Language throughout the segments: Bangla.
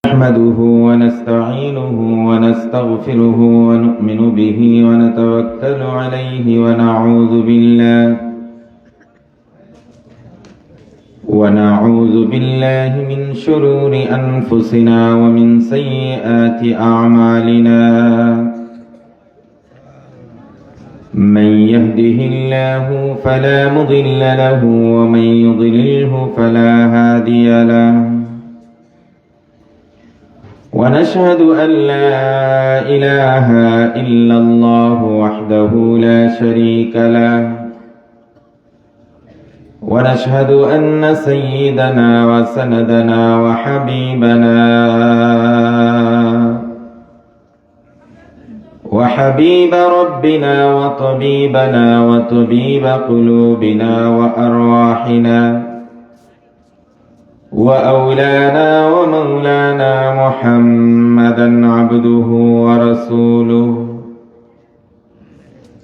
نحمده ونستعينه ونستغفره ونؤمن به ونتوكل عليه ونعوذ بالله من شرور أنفسنا ومن سيئات أعمالنا. من يهده الله فلا مضل له ومن يضلله فلا هادي له. ونشهد أن لا إله إلا الله وحده لا شريك له. ونشهد أن سيدنا وسندنا وحبيب ربنا وطبيبنا وطبيب قلوبنا وأرواحنا وأولانا ومولانا محمدا عبده ورسوله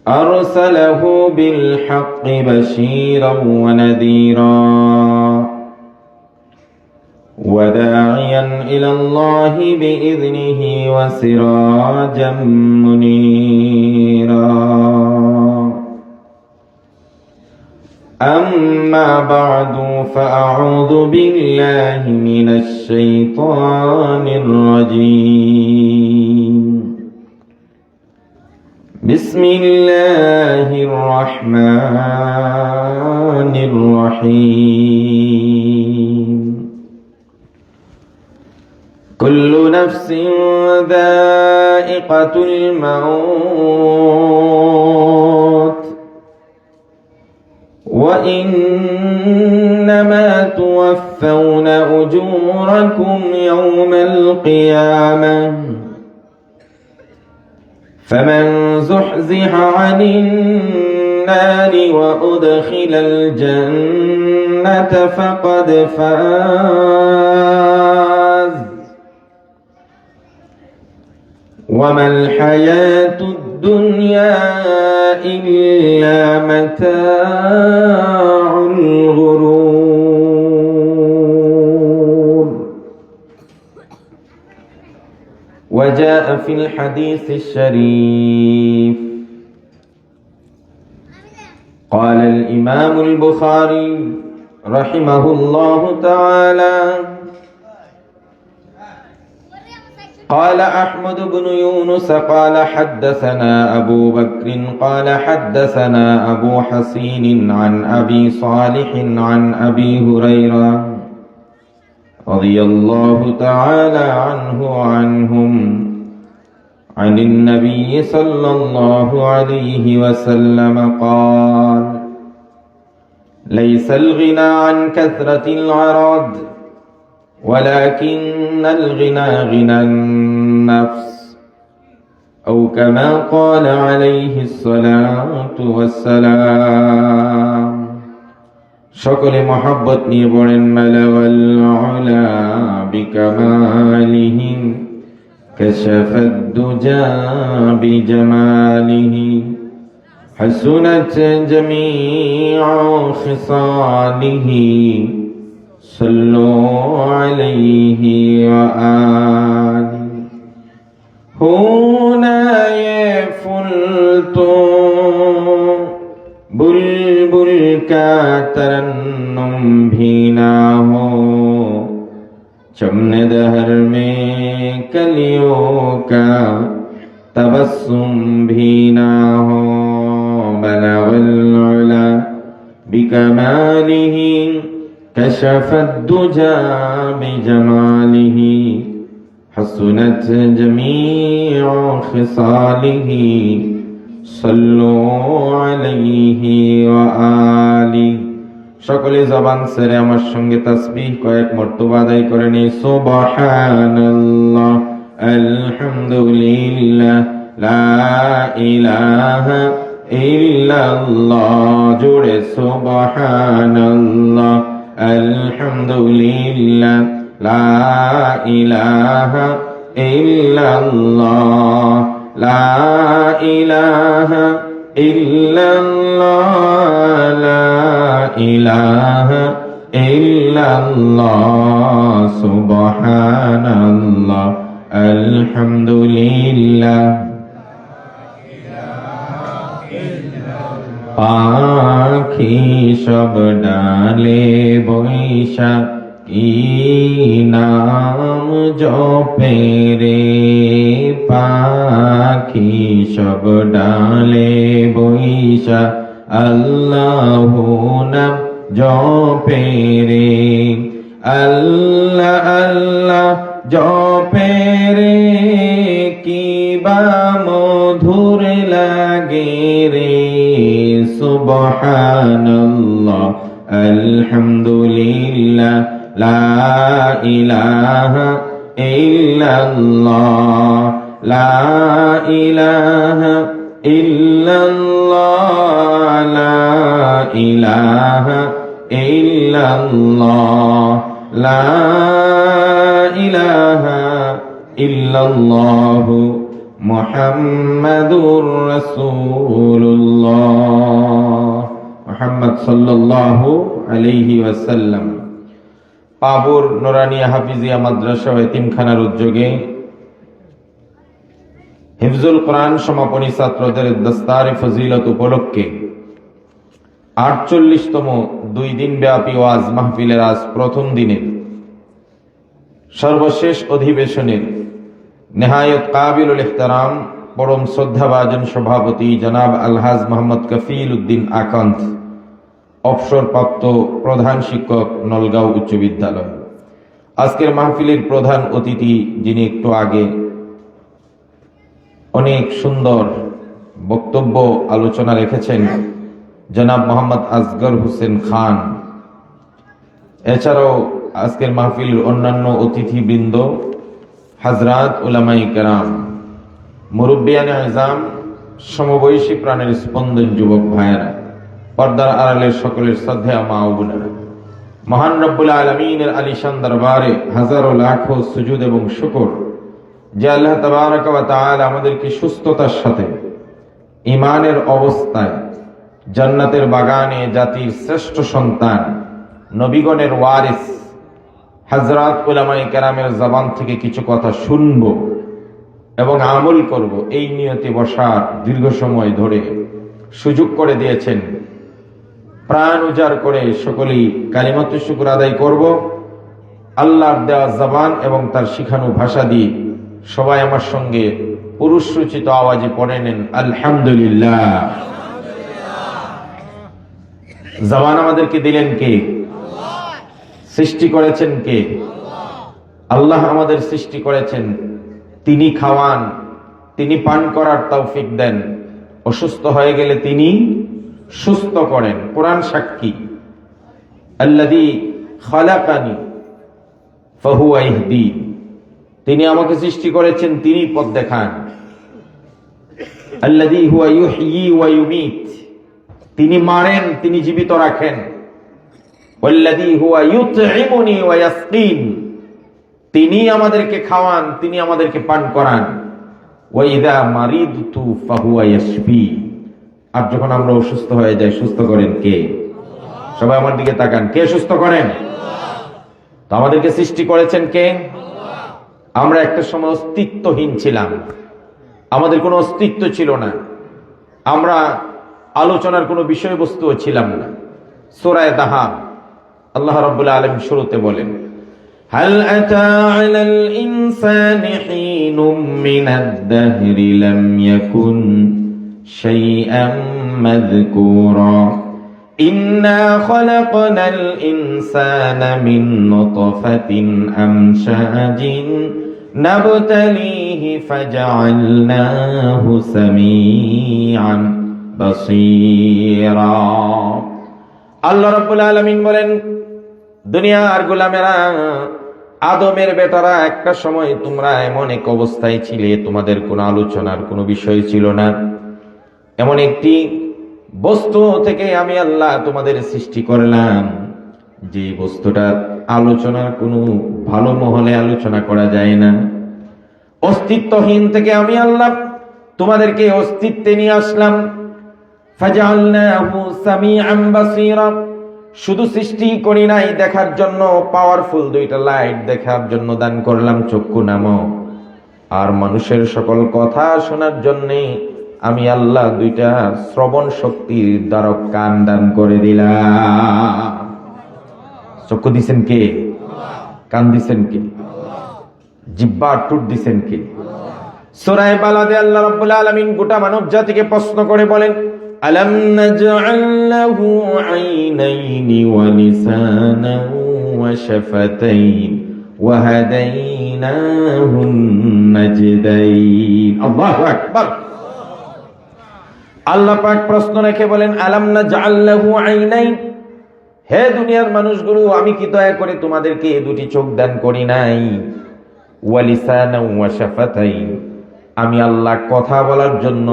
أرسله بالحق بشيرا ونذيرا وداعيا إلى الله بإذنه وسراجا منيرا. أما بعد فأعوذ بالله من الشيطان الرجيم. بسم الله الرحمن الرحيم. كل نفس ذائقة الموت وإنما توفون أجوركم يوم القيامة فمن زحزح عن النار وأدخل الجنة فقد فاز وما الحياة الدنيا إلا متاع الغرور. وجاء في الحديث الشريف قال الإمام البخاري رحمه الله تعالى قال أحمد بن يونس قال حدثنا أبو بكر قال حدثنا أبو حسين عن أبي صالح عن أبي هريرة رضي الله تعالى عنه وعنهم عن النبي صلى الله عليه وسلم قال ليس الغنى عن كثرة العرض ولكن الغنى غنى النفس أو كما قال عليه الصلاة والسلام. সকলে মহব্বত নিয়ে পড়েন মালাওয়াল উলা বিকামালিহি কাশাফাদ দুজা বিজামালিহি হাসুনাত জামিউ খিসালিহি সাল্লু আলাইহি ওয়া আলি হুনা ফুল তো बुलबुल का तरन्नुम भी ना हो चमन दहर में कलियों का तबस्सुम भी ना हो बलगल उला बिकमालिही कशफद दुजा बिजमालिही हसनत जमीउ खिसालिही সাল্লু আলাইহি ওয়া আলি। সকলে জবান ছেড়ে আমার সঙ্গে তাসবিহ কয়েক মর্তবা আদায় করে নিই। সুবহানাল্লাহ আলহামদুলিল্লাহ লা ইলাহা ইল্লাল্লাহ। জোরে সুবহানাল্লাহ আলহামদুলিল্লাহ লা ইলাহা ইল্লাল্লাহ লা ইলাহা ইল্লাল্লাহ লা ইলাহা ইল্লাল্লাহ সুবহানাল্লাহ আলহামদুলিল্লাহ পাখি সব ডালে বৈশা কি নাম জপে রে পাখি সব ডালে বৈশা আল্লাহু নাম জপে রে আল্লাহ আল্লাহ জপে রে কি বা মধুর লাগে রে সুবহানাল্লাহ আলহামদুলিল্লাহ লা ইলাহা ইল্লাল্লাহ লা ইলাহা ইল্লাল্লাহ লা ইলাহা ইল্লাল্লাহ লা ইলাহা ইল্লাল্লাহু মুহাম্মাদুর রাসূলুল্লাহ মুহাম্মদ সাল্লাল্লাহু আলাইহি ওয়াসাল্লাম। পাবুর নুরানিয়া হাফিজিয়া মাদ্রাসা ও এতিমখানার উদ্যোগে হিফজুল কোরআন সমাপনী ছাত্রদের দস্তারে ফজিলত উপলক্ষে ৪৮তম ২ দিন ব্যাপী ওয়াজ মাহফিলের আজ প্রথম দিনের সর্বশেষ অধিবেশনের নেহায়ত কাবিলুল ইহতারাম পরম শ্রদ্ধাভাজন সভাপতি জনাব আলহাজ মোহাম্মদ কফিল উদ্দিন আকান্ত, অবসরপ্রাপ্ত প্রধান শিক্ষক, নলগাঁও উচ্চ বিদ্যালয়। আজকের মাহফিলের প্রধান অতিথি, যিনি একটু আগে অনেক সুন্দর বক্তব্য আলোচনা রেখেছেন, জনাব মোহাম্মদ আসগর হোসেন খান। এছাড়াও আজকের মাহফিলের অন্যান্য অতিথিবৃন্দ, হাজরাত উলামাই কেরাম, মুরব্বিয়ানে আযম, সমবয়সী প্রাণের স্পন্দন যুবক ভাইয়েরা, পর্দার আড়ালের সকলের শ্রদ্ধেয় মা ও বোনেরা, মহান রব্বুল আলামিনের আলিশান দরবারে হাজারো লাখো সুজুদ এবং শুকর যে আল্লাহ তাবারক ওয়া তাআলা আমাদেরকে সুস্থতার সাথে ঈমানের অবস্থায় জান্নাতের বাগানে জাতির শ্রেষ্ঠ সন্তান, নবীগণের ওয়ারিস হযরত উলামায়ে কেরামের জবান থেকে কিছু কথা শুনব এবং আমল করব, এই নিয়তে বসার দীর্ঘ সময় ধরে সুযোগ করে দিয়েছেন। প্রাণ উজাড় করে সকলেই কালিমাতুশ শুকর আদায় করব। আল্লাহর দেওয়া জবান এবং তার শিখানো ভাষা দিয়ে সবাই আমার সঙ্গে পুরুষ রচিত আওয়াজে পড়ে নেন আলহামদুলিল্লাহ। জবান আমাদেরকে দিলেন কে? সৃষ্টি করেছেন কে? আল্লাহ আমাদের সৃষ্টি করেছেন, তিনি খাওয়ান, তিনি পান করার তৌফিক দেন, অসুস্থ হয়ে গেলে তিনি সুস্থ করেন। কোরআন সাক্ষী, আল্লাযী খালাকানি ফাহুয়া ইয়াহদি, তিনি আমাকে সৃষ্টি করেছেন, তিনি পথ দেখান। আল্লাযী হুয়া ইউহয়ী ওয়া ইউমীত, তিনি মারেন, তিনি জীবিত রাখেন। ওয়াল্লাযী হুয়া ইউতঈমুনি ওয়া ইয়াসকিন, তিনি আমাদেরকে খাওয়ান, তিনি আমাদেরকে পান করান। ওয়া ইযা মারিদতু ফাহুয়া ইয়াশফি, আর যখন আমরা অসুস্থ হয়ে যাই সুস্থ করেন কে? সবাই আমার দিকে তাকান, কে সুস্থ করেন? তো আমাদেরকে সৃষ্টি করেছেন কে? আমরা একটা সময় অস্তিত্বহীন ছিলাম, আমাদের কোনো অস্তিত্ব ছিল না, আমরা আলোচনার কোনো বিষয়বস্তুও ছিলাম না। সূরা দাহা আল্লাহ রাব্বুল আলামিন শুরুতে বলেন, হাল আতা আলাল ইনসানি হিনুম মিনাদ দাহরি লাম ইয়াকুন শাইআম মাযকুরা ইন্না খালাকনাল ইনসানা মিন নুতফাতিন আমশাজিন নাবতালিহি ফাজআলনাহু সামিআন বাসীরা। আল্লাহ রাব্বুল আলামিন বলেন, দুনিয়ার গোলামেরা, আদমের বেটারা, একটা সময় তোমরা এমন এক অবস্থায় ছিলে, তোমাদের কোনো আলোচনার কোনো বিষয় ছিল না। এমন একটি বস্তু থেকে আমি আল্লাহ তোমাদের সৃষ্টি করলাম, যে বস্তুটা আলোচনার কোনো ভালো মহলে আলোচনা করা যায় না। অস্তিত্বহীন থেকে আমি আল্লাহ তোমাদেরকে অস্তিত্বে নিয়ে আসলাম। ফাজআলনাহু সামিআন বাসীরা, শুধু সৃষ্টি করি নাই দেখার জন্য, পাওয়ারফুল দুইটা লাইট দেখার জন্য দান করলাম চক্ষু নামক, আর মানুষের সকল কথা শোনার জন্য আমি আল্লাহ দুইটা শ্রবণ শক্তির দ্বারক কান দান করে দিলাম। চক্ষু দিছেন কে? কান দিছেন কে? জিহ্বা ঠোঁট দিছেন কে? সূরা বালাদে আল্লাহ রাব্বুল আলামিন গোটা মানব জাতিকে প্রশ্ন করে বলেন, আলাম নাজআল লাহু আইনাইনি ওয়া লিসানান ওয়া শাফাতাইন ওয়া হাদাইনাহুন নাজদাইন। আল্লাহু আকবার। আল্লাহ পাক প্রশ্ন রেখে বলেন, আলাম নাজআল লাহু আইনাইন, হে দুনিয়ার মানুষগুলো, আমি কি দয়া করে তোমাদেরকে দুটি চোখ দান করি নাই? ওয়া লিসানান ওয়া শাফাতাইন, আমি আল্লাহ কথা বলার জন্য,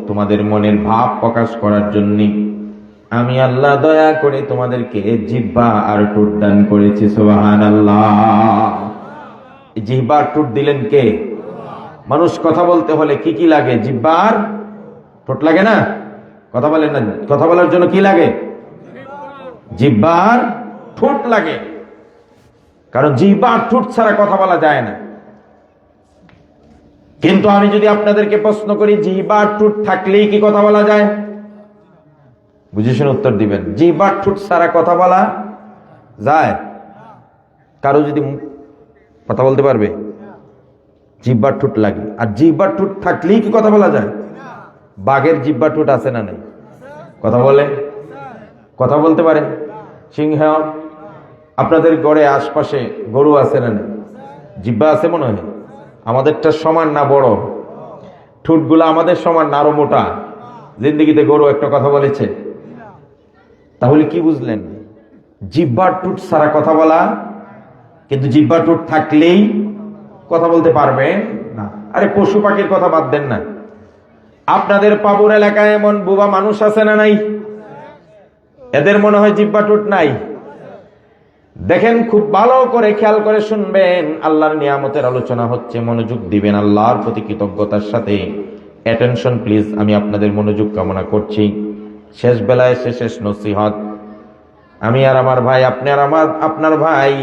তোমাদের মনের ভাব প্রকাশ করার জন্য আমি আল্লাহ দয়া করে তোমাদেরকে জিহ্বা আর ঠোঁট দান করেছি। সুবহানাল্লাহ। জিহ্বা আর ঠোঁট দিলেন কে? মানুষ কথা বলতে হলে কি কি লাগে? জিহ্বা আর ঠোঁট লাগে না? কথা বলেন না? কথা বলার জন্য কি লাগে? জিহ্বা আর ঠোঁট লাগে। কারণ জিহ্বা আর ঠোঁট ছাড়া কথা বলা যায় না। কিন্তু আমি যদি আপনাদেরকে প্রশ্ন করি, জিহ্বা আর ঠোঁট থাকলেই কি কথা বলা যায়? বুঝে শুনে উত্তর দিবেন। জিহ্বা আর ঠোঁট ছাড়া কথা বলা যায়? কারো যদি কথা বলতে পারবে? জিহ্বা আর ঠোঁট লাগে। আর জিহ্বা আর ঠোঁট থাকলেই কি কথা বলা যায়? বাঘের জিহ্বা ঠোঁট আছে না নাই? কথা বলে? কথা বলতে পারে? সিংহ? আপনাদের ঘরে আশপাশে গরু আছে না নাই? জিহ্বা আছে মনে হয়? আমাদেরটা সমান না বড়? ঠোঁটগুলো আমাদের সমান না আরো মোটা? জিন্দেগিতে গরু একটা কথা বলেছে? তাহলে কি বুঝলেন? জিহ্বা ঠোঁট ছাড়া কথা বলা, কিন্তু জিহ্বা ঠোঁট থাকলেই কথা বলতে পারবে না। আরে পশু পাখির কথা বাদ দেন না, আপনাদের পাবুর এলাকায় এমন বুবা মানুষ আছে না নাই? এদের মনে হয় জিহ্বা ঠোঁট নাই। দেখেন, খুব ভালো করে খেয়াল করে শুনবেন, আল্লাহর নিয়ামতের আলোচনা হচ্ছে, মনোযোগ দিবেন আল্লাহর প্রতি কৃতজ্ঞতার সাথে। অ্যাটেনশন প্লিজ, আমি আপনাদের মনোযোগ কামনা করছি। শেষ বেলায় শেষ নসিহত। আমি আর আমার ভাই, আপনি আর আপনার ভাই,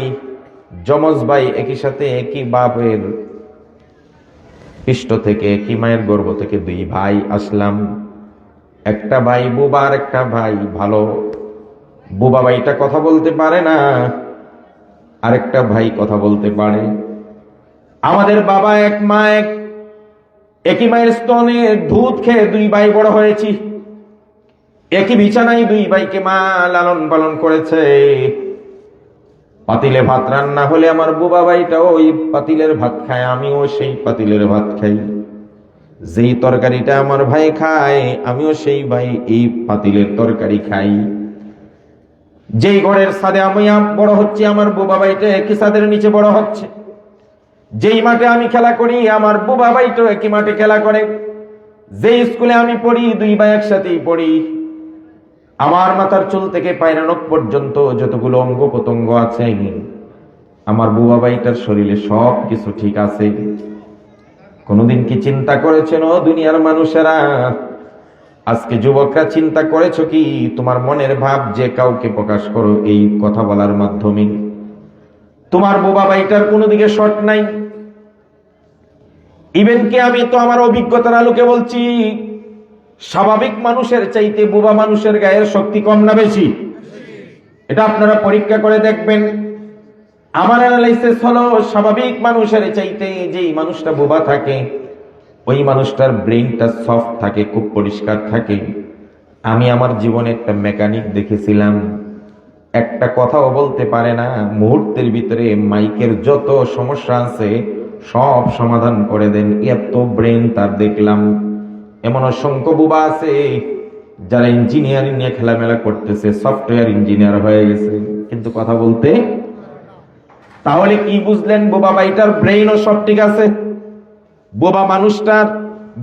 যমজ ভাই, একই সাথে একই বাপের পৃষ্ঠ থেকে, একই মায়ের গর্ভ থেকে দুই ভাই আসলাম। একটা ভাই বুবা আর একটা ভাই ভালো। বুবা ভাইটা কথা বলতে পারে না, আরেকটা ভাই কথা বলতে পারে। আমাদের বাবা এক, মা এক, একই মায়ের স্তনে দুধ খেয়ে দুই ভাই বড় হয়েছি। একই বিছানায় দুই ভাইকে মা লালন পালন করেছে। পাতিলে ভাত রান্না হলে আমার বুবা ভাইটা ওই পাতিলের ভাত খায়, আমিও সেই পাতিলের ভাত খাই। যেই তরকারিটা আমার ভাই খায়, আমিও সেই ভাই এই পাতিলের তরকারি খাই। যেই ঘরের ছাদে আমি বড় হচ্ছি, আমার বুবা ভাইটা একই ছাদের নিচে বড় হচ্ছে। যেই মাঠে আমি খেলা করি, আমার বুবা ভাইটা একই মাঠে খেলা করে। যেই স্কুলে আমি পড়ি, দুই ভাই একসাথেই পড়ি। আমার মাথার চুল থেকে পায়ের নখ পর্যন্ত যতগুলো অঙ্গ প্রত্যঙ্গ আছে, আমার বুবা ভাইটার শরীরে সব কিছু ঠিক আছে। কোনদিন কি চিন্তা করেছেন ও দুনিয়ার মানুষেরা? আজকে যুবকরা চিন্তা করেছো কি, তোমার মনের ভাব যে কাউকে প্রকাশ করো এই কথা বলার মাধ্যমে? তোমার বুবা ভাইটার কোনো দিকে শর্ট নাই। ইভেন কি আমি তো আমার অভিজ্ঞতার আলোকে বলছি, স্বাভাবিক মানুষের চাইতে বুবা মানুষের গায়ের শক্তি কম না বেশি? এটা আপনারা পরীক্ষা করে দেখবেন। আমার অ্যানালাইসিস হলো, স্বাভাবিক মানুষের চাইতে যেই মানুষটা বুবা থাকে, ওই মানুষটার ব্রেইনটা সফট থাকে, খুব পরিষ্কার থাকে। আমি আমার জীবনে একটা মেকানিক দেখেছিলাম, একটা কথাও বলতে পারে না, মুহূর্তের ভিতরে মাইকের যত সমস্যা আছে সব সমাধান করে দেন, এত ব্রেন তার দেখলাম। এমন অসংখ্য বুবা আছে যারা ইঞ্জিনিয়ারিং নিয়ে খেলামেলা করতেছে, সফটওয়্যার ইঞ্জিনিয়ার হয়ে গেছে, কিন্তু কথা বলতে। তাহলে কি বুঝলেন? বোবা ভাইটার ব্রেইনও সব ঠিক আছে, বোবা মানুষটার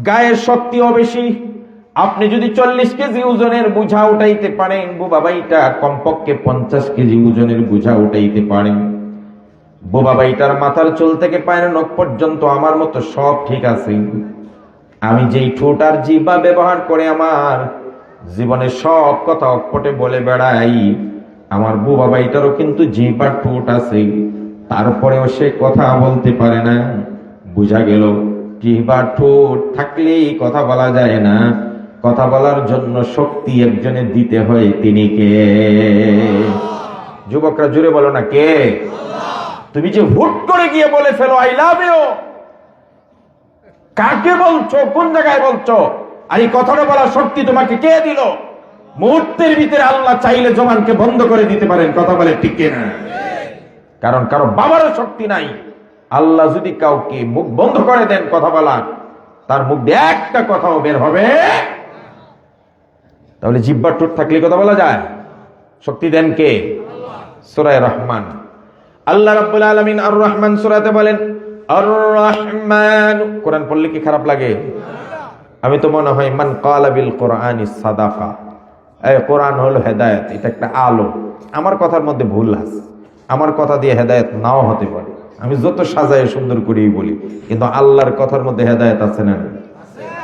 গায়ের শক্তিও বেশি। আপনি যদি 40 কেজি ওজনের বোঝা উঠাইতে পারেন, বোবা ভাইটা কমপক্ষে 50 কেজি ওজনের বোঝা উঠাইতে পারেন। বোবা ভাইটার মাথার চুল থেকে পায়ের নখ পর্যন্ত আমার মতো সব ঠিক আছে। আমি যেই ঠোঁট আর জিহ্বা ব্যবহার করে আমার জীবনের সব কথা অকপটে বলে বেড়াই, আমার বুবা ভাইটারও কিন্তু জিহ্বার ঠোঁট আছে, তারপরেও সে কথা বলতে পারে না। বুঝা গেল জিহ্বার ঠোঁট থাকলেই কথা বলা যায় না, কথা বলার জন্য শক্তি একজনের দিতে হয়, তিনি কে? যুবকরা জুড়ে বলো না কে? তুমি যে হুট করে গিয়ে বলে ফেলো আই লাভ ইউ, কাকে বলছো, কোন জায়গায় বলছো? আর এই কথাটা বলার শক্তি তোমাকে কে দিল? মুহূর্তের ভিতরে আল্লাহ চাইলে জবানকে বন্ধ করে দিতে পারেন। কথা বলে ঠিক কিনা? কারণ কারো বাবারও শক্তি নাই। আল্লাহ যদি কাউকে মুখ বন্ধ করে দেন কথা বলার, তার মুখ দিয়ে একটা কথাও বের হবে। তাহলে জিহ্বার ঠোঁট থাকলে কথা বলা যায়। শক্তি দেন কে? সূরা রহমান। আল্লাহ রাব্বুল আলামিন আর রহমান সূরাতে বলেন আর রহমান। কোরআন পড়লে কি খারাপ লাগে? আমি তো মনে হয় মান ক্বালা বিল কোরআনি সাদাকা। এই কোরআন হলো হেদায়েত, এটা একটা আলো। আমার কথার মধ্যে ভুল আছে, আমার কথা দিয়ে হেদায়েত নাও হতে পারে, আমি যত সাজায় সুন্দর করেই বলি, কিন্তু আল্লাহর কথার মধ্যে হেদায়েত আছে না নেই?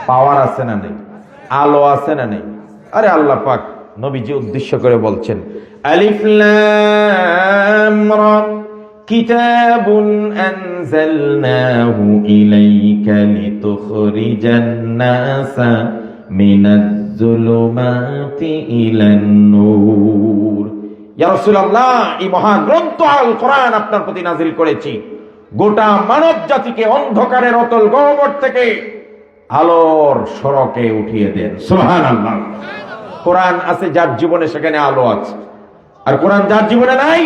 পাওয়ার আছে না নেই? আলো আছে না নেই? আরে আল্লাহ পাক নবীজি উদ্দেশ্য করে বলছেন আলিফ লাম রা কিতাবুন আনজালনাহু ইলাইকা লিতুখরিজান নাসা মিনাজ যুলুমাতি ইলান নূর। ইয়া রাসূলুল্লাহ, এই মহাগ্রন্থ আল কোরআন আপনার প্রতি নাজিল করেছি গোটা মানব জাতিকে অন্ধকারের অতল গহ্বর থেকে আলোর সড়কে উঠিয়ে দেন। সুবহানাল্লাহ। কোরআন আছে যার জীবনে, সেখানে আলো আছে। আর কোরআন যার জীবনে নাই,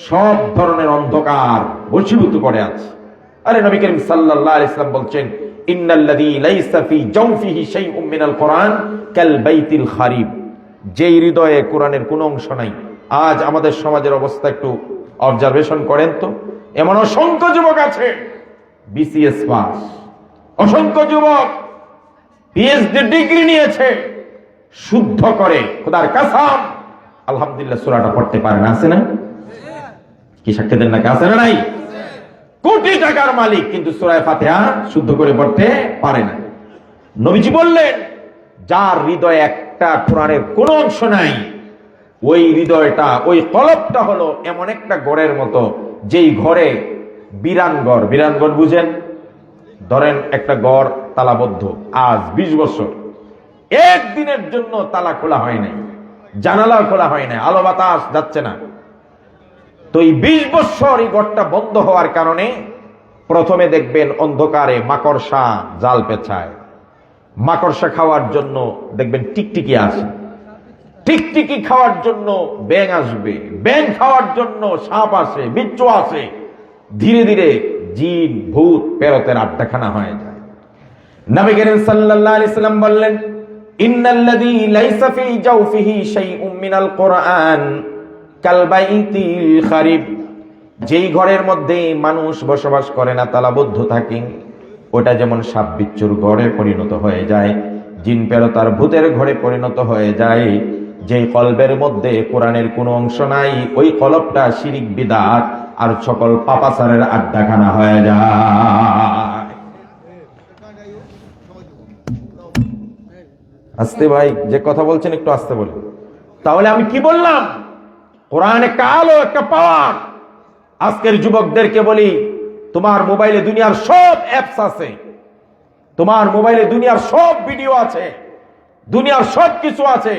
সব ধরনের অন্ধকার বশীভূত করে আছে। আরে নবী করিম সাল্লাল্লাহু আলাইহি ওয়াসাল্লাম বলছেন ইন্নাল্লাযী লাইসা ফী জাওফিহি শাইউম মিনাল কোরআন কাল বাইতিল খারিব। যেই হৃদয়ে কোরআনের কোনো অংশ নাই। আজ আমাদের সমাজের অবস্থা একটু অবজারভেশন করেন তো। এমন অসংখ্য যুবক আছে বিসিএস পাস, অসংখ্য যুবক পিএইচডি ডিগ্রি নিয়েছে, শুদ্ধ করে খোদার কসম আলহামদুলিল্লাহ সূরাটা পড়তে পারে না। আছে না? কি সাক্ষ্য দেন না? আছে না নাই? কোটি টাকার মালিক, কিন্তু সূরা ফাতিহা শুদ্ধ করে পড়তে পারে না। নবীজি বললেন যার হৃদয়ে একটা কোরআনের কোনো অংশ নাই, ওই হৃদয়টা, ওই কলবটা হলো এমন একটা ঘরের মতো, যেই ঘরে বিরান ঘর। বিরান ঘর বুঝেন? ধরেন একটা ঘর তালাবদ্ধ, আজ 20 বছর একদিনের জন্য তালা খোলা হয় নাই, জানালা খোলা হয় নাই, আলো বাতাস যাচ্ছে না। তো এই 20 বছর এই ঘরটা বন্ধ হওয়ার কারণে প্রথমে দেখবেন অন্ধকারে মাকড়সা জাল পেঁচায়। মাকড়সা খাওয়ার জন্য দেখবেন টিকটিকি আসে, টিকটিকি খাওয়ার জন্য ব্যাঙ আসবে, ব্যাঙ খাওয়ার জন্য সাপ আসে, বিচ্ছু আসে। ধীরে ধীরে জিন ভূত পেরতের আড্ডাখানা হয়ে যায়। নবী করিম সাল্লাল্লাহু আলাইহি সাল্লাম বললেন ইন্নাল্লাযী লাইসা ফী জাওফিহি শাইউম মিনাল কোরআন কাল বাইতিল খারিব। যেই ঘরের মধ্যে মানুষ বসবাস করে না, তালাবদ্ধ থাকে, ওটা যেমন সাপ বিচ্ছুর ঘরে পরিণত হয়ে যায়, জিন পেরতার ভূতের ঘরে পরিণত হয়ে যায়। যেই কলবের মধ্যে কোরআনের কোনো অংশ নাই, ওই কলবটা শিরিক বিদআত আর সকল পাপাচারের আড্ডাখানা হয়ে যায়। আস্তে ভাই, যে কথা বলছেন একটু আস্তে বলেন। তাহলে আমি কি বললাম? কোরআন একটা আলো, একটা পাওয়ার। আজকের যুবকদেরকে বলি, তোমার মোবাইলে দুনিয়ার সব অ্যাপস আছে, তোমার মোবাইলে দুনিয়ার সব ভিডিও আছে, দুনিয়ার সব কিছু আছে,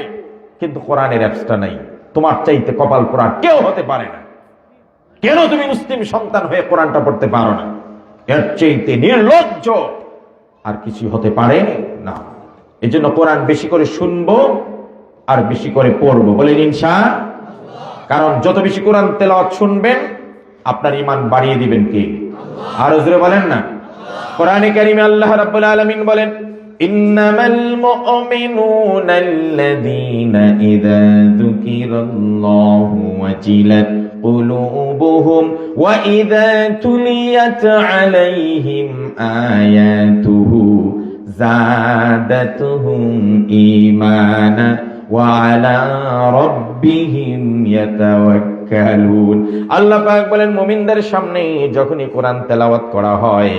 কিন্তু কোরআনের অ্যাপসটা নাই। তোমার চাইতে কপাল পোড়া কেউ হতে পারে না। কেন তুমি মুসলিম সন্তান হয়ে কোরআনটা পড়তে পারো না? এর চাইতে নির্লজ্জ আর কিছু হতে পারে না। এই জন্য কোরআন বেশি করে শুনবো আর বেশি করে পড়বো, বলেন ইনশাআল্লাহ। কারণ যত বেশি কোরআন তেলাওয়াত শুনবেন, আপনার ঈমান বাড়িয়ে দিবেন কে? আরো জোরে বলেন না। কোরআনে কারীমে আল্লাহ রাব্বুল আলামিন বলেন ইন্নামাল মুমিনুনা আল্লাযীনা ইযা যুকিরাল্লাহু ওয়াজিলাত কুলুবুহুম ওয়া ইযা তুলিয়াত আলাইহিম আয়াতুহু যাদাতুহুম ঈমানা ওয়া আলা রাব্বিহিম ইয়াতাওয়াক্কালুন। আল্লাহ পাক বলেন মুমিনদের সামনে যখনই কোরআন তেলাওয়াত করা হয়,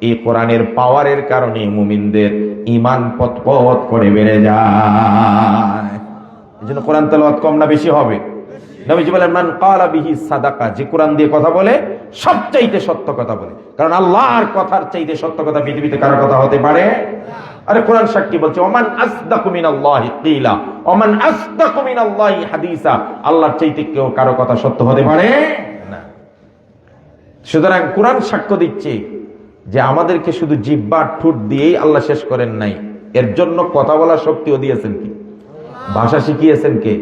এই কোরআনের পাওয়ারের কারণে মুমিনদের ঈমান পতপত করে বেড়ে যায়। এজন্য কোরআন তেলাওয়াত কম না বেশি হবে? নবীজি বলেন মান ক্বালা বিহি সাদাকা, যে কোরআন দিয়ে কথা বলে সবচাইতে সত্য কথা বলে। কারণ আল্লাহর কথার চাইতে সত্য কথা পৃথিবীতে কারো কথা হতে পারে? আরে কোরআন সাক্ষী বলছে ওমান আসদাকু মিনাল্লাহি কিলা ওমান আসদাকু মিনাল্লাহি হাদিসা, আল্লাহর চাইতে কেউ কারো কথা সত্য হতে পারে না। সুতরাং কোরআন সাক্ষ্য দিচ্ছে যে আমাদেরকে শুধু জিহ্বা ঠোঁট দিয়েই আল্লাহ শেষ করেন নাই, এর জন্য কথা বলার শক্তিও দিয়েছেন কি? ভাষা শিখিয়েছেন কে?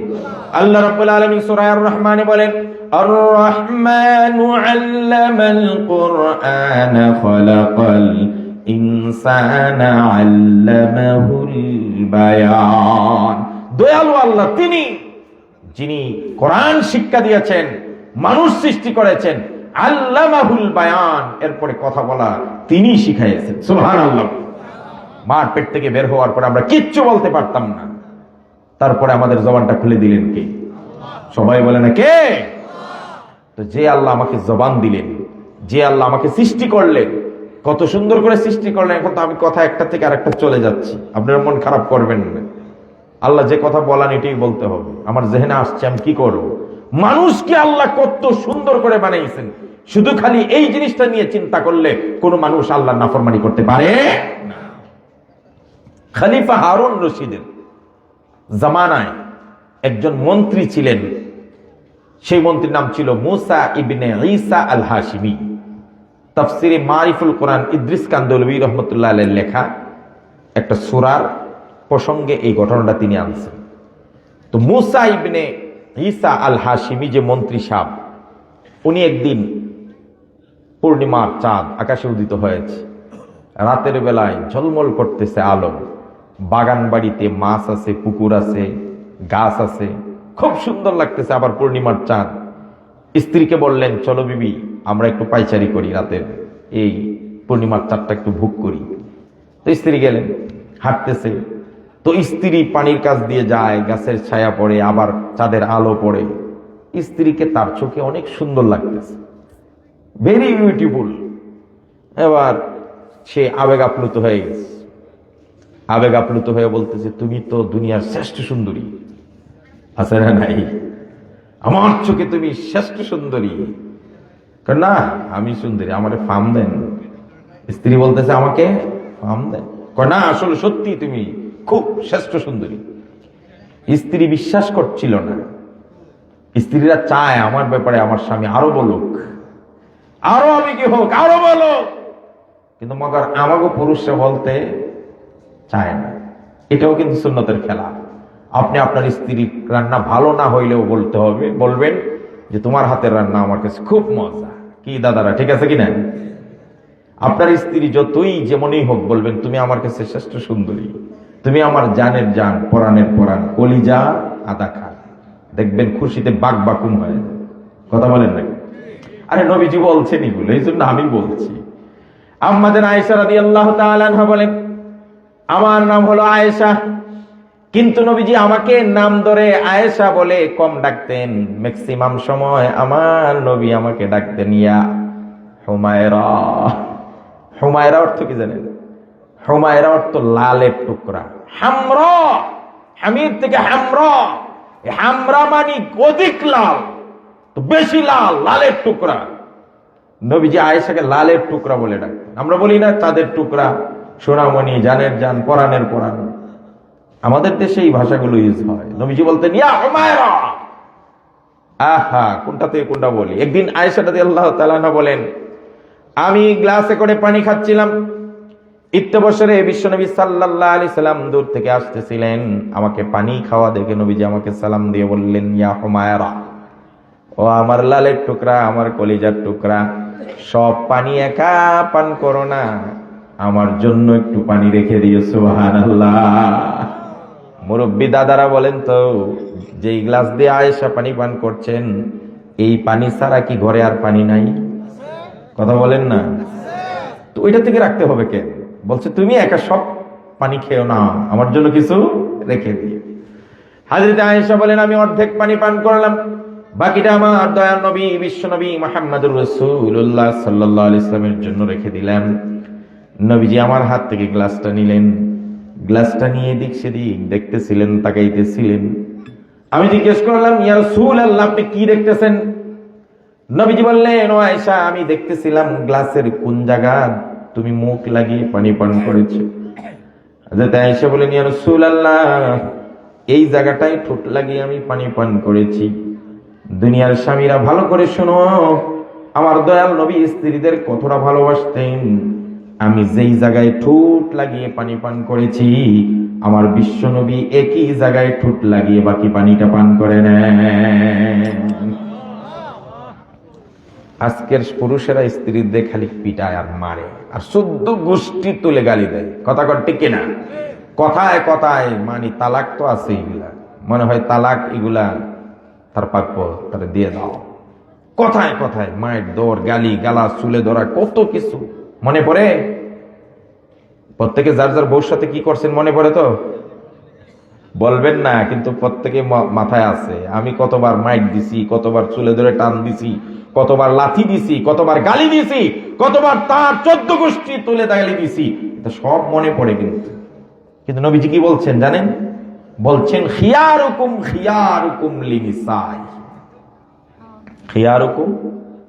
আল্লাহ রাব্বুল আলামিন সূরা আর-রহমানে বলেন আর রহমানু আল্লামাল কুরআনা খালাকাল ইনসানা আল্লামাহুল বায়ান। দয়ালু আল্লাহ তিনি, যিনি কোরআন শিক্ষা দিয়েছেন, মানুষ সৃষ্টি করেছেন। আল্লামাহুল বায়ান, এরপরে কথা বলা তিনি শিখাইয়েছেন। সুবহানাল্লাহ। মার পেট থেকে বের হওয়ার পর আমরা কিচ্ছু বলতে পারতাম না, তারপরে আমাদের জবানটা খুলে দিলেন কে? সবাই বলে না কে? তো যে আল্লাহ আমাকে জবান দিলেন, যে আল্লাহ আমাকে সৃষ্টি করলেন, কত সুন্দর করে সৃষ্টি করলেন, এখন তো আমি কথা একটা থেকে আরেকটা চলে যাচ্ছি, আপনার মন খারাপ করবেন না। আল্লাহ যে কথা বলান এটাই বলতে হবে। আমার জেহেনে আসছে আমি কি করব? মানুষকে আল্লাহ কত সুন্দর করে বানাইছেন, শুধু খালি এই জিনিসটা নিয়ে চিন্তা করলে কোন মানুষ আল্লাহর নাফরমানি করতে পারে না। খলিফা হারুন রশিদের জামানায় একজন মন্ত্রী ছিলেন, সেই মন্ত্রীর নাম ছিল মুসা ইবনে ঈসা আল হাশিমি। তাফসিরে মারিফুল কোরআন ইদ্রিস কান্দলবী রহমতুল্লাহ আলাইহির লেখা একটা সূরার প্রসঙ্গে এই ঘটনাটা তিনি আনছেন। তো মুসা ইবনে ঈসা আল হাশিমি যে মন্ত্রী সাহেব, উনি একদিন পূর্ণিমার চাঁদ আকাশে উদিত হয়েছে, রাতের বেলায় ঝলমল করতেছে আলো, বাগান বাড়িতে মাছ আছে, পুকুর আছে, গাছ আছে, খুব সুন্দর লাগতেছে। আবার পূর্ণিমার চাঁদ। স্ত্রীকে বললেন চলো বিবি আমরা একটু পাইচারি করি, রাতের এই পূর্ণিমার চাঁদটা একটু ভোগ করি। তো স্ত্রী গেলেন, হাঁটতেছে। তো স্ত্রী পানির কাছ দিয়ে যায়, গাছের ছায়া পড়ে, আবার চাঁদের আলো পড়ে। স্ত্রীকে তার চোখে অনেক সুন্দর লাগতেছে, ভেরি বিউটিফুল। এবার সে আবেগ আপ্লুত হয়ে গেছে, আবেগ আপ্লুত হয়ে বলতেছে তুমি তো দুনিয়ার শ্রেষ্ঠ সুন্দরী, আছে না নাই? আমার চোখে তুমি শ্রেষ্ঠ সুন্দরী। না আমি সুন্দরী, আমারে ফার্ম দেন। স্ত্রী বলতেছে আমাকে ফার্ম দেন। না আসলে সত্যি তুমি খুব শ্রেষ্ঠ সুন্দরী। স্ত্রী বিশ্বাস করছিল না। স্ত্রীরা চায় আমার ব্যাপারে আমার স্বামী আরো বলুক, আরো আমি কি হোক, আরো বলো, কিন্তু মগর আমাকে পুরুষরা বলতে চায় না। এটাও কিন্তু সুন্নতের খেলা। আপনি আপনার স্ত্রীর রান্না ভালো না হইলেও বলতে হবে, বলবেন যে তোমার হাতের রান্না আমার কাছে খুব মজা। কি দাদারা ঠিক আছে কিনা? আপনার স্ত্রী যতই যেমনই হোক বলবেন তুমি আমার কাছে শ্রেষ্ঠ সুন্দরী, তুমি আমার জানের জান, পরাণের পরাণ, কলিজা আদা খা। দেখবেন খুশিতে বাক বাকুম হয়ে যায়। কথা বলেন নাকি? আরে নবীজি বলছেন এগুলো, এই জন্য আমি বলছি। আম্মাদের আয়েশা রাদিয়াল্লাহু তাআলা আনহা বলেন আমার নাম হলো আয়েশা, কিন্তু নবীজি আমাকে নাম ধরে আয়েশা বলে কম ডাকতেন। ম্যাক্সিমাম সময় আমার নবী আমাকে ডাকতেন ইয়া হুমায়রা। হুমায়রা অর্থ কি জানেন? হুমায়রা অর্থ লালের টুকরা। হামরা, হামির থেকে হামরা, হামরা মানে অধিক লাল, তো বেশি লাল, লালের টুকরা। নবীজি আয়েশাকে লালের টুকরা বলে ডাকতেন। আমরা বলি না চাঁদের টুকরা, সোনামণি, জানের জান, পরাণের পরাণ। আমাদের দেশে এই ভাষাগুলো ইউজ হয়। নবীজি বলতেন ইয়া হুমায়রা। আহা, কোনটা থেকে কোনটা বলি। একদিন আয়েশা রাদিয়াল্লাহু তাআলা আনহা বলেন আমি গ্লাসে করে পানি খাচ্ছিলাম, ইত্যবসরে বিশ্বনবী সাল্লাল্লাহু আলাইহি সাল্লাম দূর থেকে আসতেছিলেন। আমাকে পানি খাওয়া দেখে নবীজি আমাকে সালাম দিয়ে বললেন ইয়া হুমায়রা, ও আমার লালের টুকরা, আমার কলিজার টুকরা, সব পানি একা পান করো না, আমার জন্য একটু পানি রেখে দিও। সুবহানাল্লাহ। মুরব্বী দাদারা বলেন তো, যেই গ্লাস দিয়ে আয়েশা পানি পান করছেন, এই পানি ছাড়া কি ঘরে আর পানি নাই? কথা বলেন না? তো ওইটা থেকে রাখতে হবে কেন? বলছে তুমি একা সব পানি খেও না, আমার জন্য কিছু রেখে দিও। হযরত আয়েশা বলেন আমি অর্ধেক পানি পান করলাম, বাকিটা আমার দয়ার নবী বিশ্ব নবী মুহাম্মদুর রাসূলুল্লাহ সাল্লাল্লাহু আলাইহি ওয়াসাল্লামের জন্য রেখে দিলাম। নবীজি আমার হাত থেকে গ্লাসটা নিলেন, গ্লাসটা নিয়ে এদিক সেদিক দেখতেছিলেন, তাকাইতেছিলেন। আমি জিজ্ঞেস করলাম, ইয়া রাসূলুল্লাহ, আপনি কি দেখতেছেন? নবীজি বললেন, ও আয়েশা, আমি দেখতেছিলাম গ্লাসের কোন জায়গা তুমি মুখ লাগিয়ে পানি পান করেছো। হযরত আয়েশা বলেন, ইয়া রাসূলুল্লাহ, এই জায়গাটাই ঠোঁট লাগিয়ে আমি পানি পান করেছি। দুনিয়ার স্বামীরা ভালো করে শোনো, আমার দয়াল নবী স্ত্রীদের কতটা ভালোবাসতেন। আমি যেই জায়গায় ঠোঁট লাগিয়ে পানি পান করেছি, আমার বিশ্ব নবী একই জায়গায় ঠোঁট লাগিয়ে বাকি পানিটা পান করে নেন। আজকের পুরুষেরা স্ত্রীদের খালি পিটায় আর মারে, আর শুদ্ধ গোষ্ঠী তুলে গালি দেয়। কথা কর ঠিক কিনা? কথায় কথায় মানে তালাক তো আছে, এগুলা মনে হয় তালাক, এগুলা তার প্রাপ্য, তারা দিয়ে দাও। কথায় কথায় মায়ের দৌড়, গালি গালা, চুলে ধরা, কত কিছু মনে পড়ে। প্রত্যেকে যার যার বউর সাথে কি করছেন মনে পড়ে তো? বলবেন না, কিন্তু প্রত্যেকে মাথায় আছে। আমি কতবার মাইক দিছি, কতবার চুলে ধরে টান দিছি, কতবার লাথি দিছি, কতবার গালি দিছি, কতবার তার 14 গোষ্ঠী তুলে গালি দিছি, এটা সব মনে পড়ে। কিন্তু নবীজি কি বলছেন জানেন? বলছেন, খিয়ারুকুম খিয়ারুকুম লিনিসাই, খিয়ারুকুম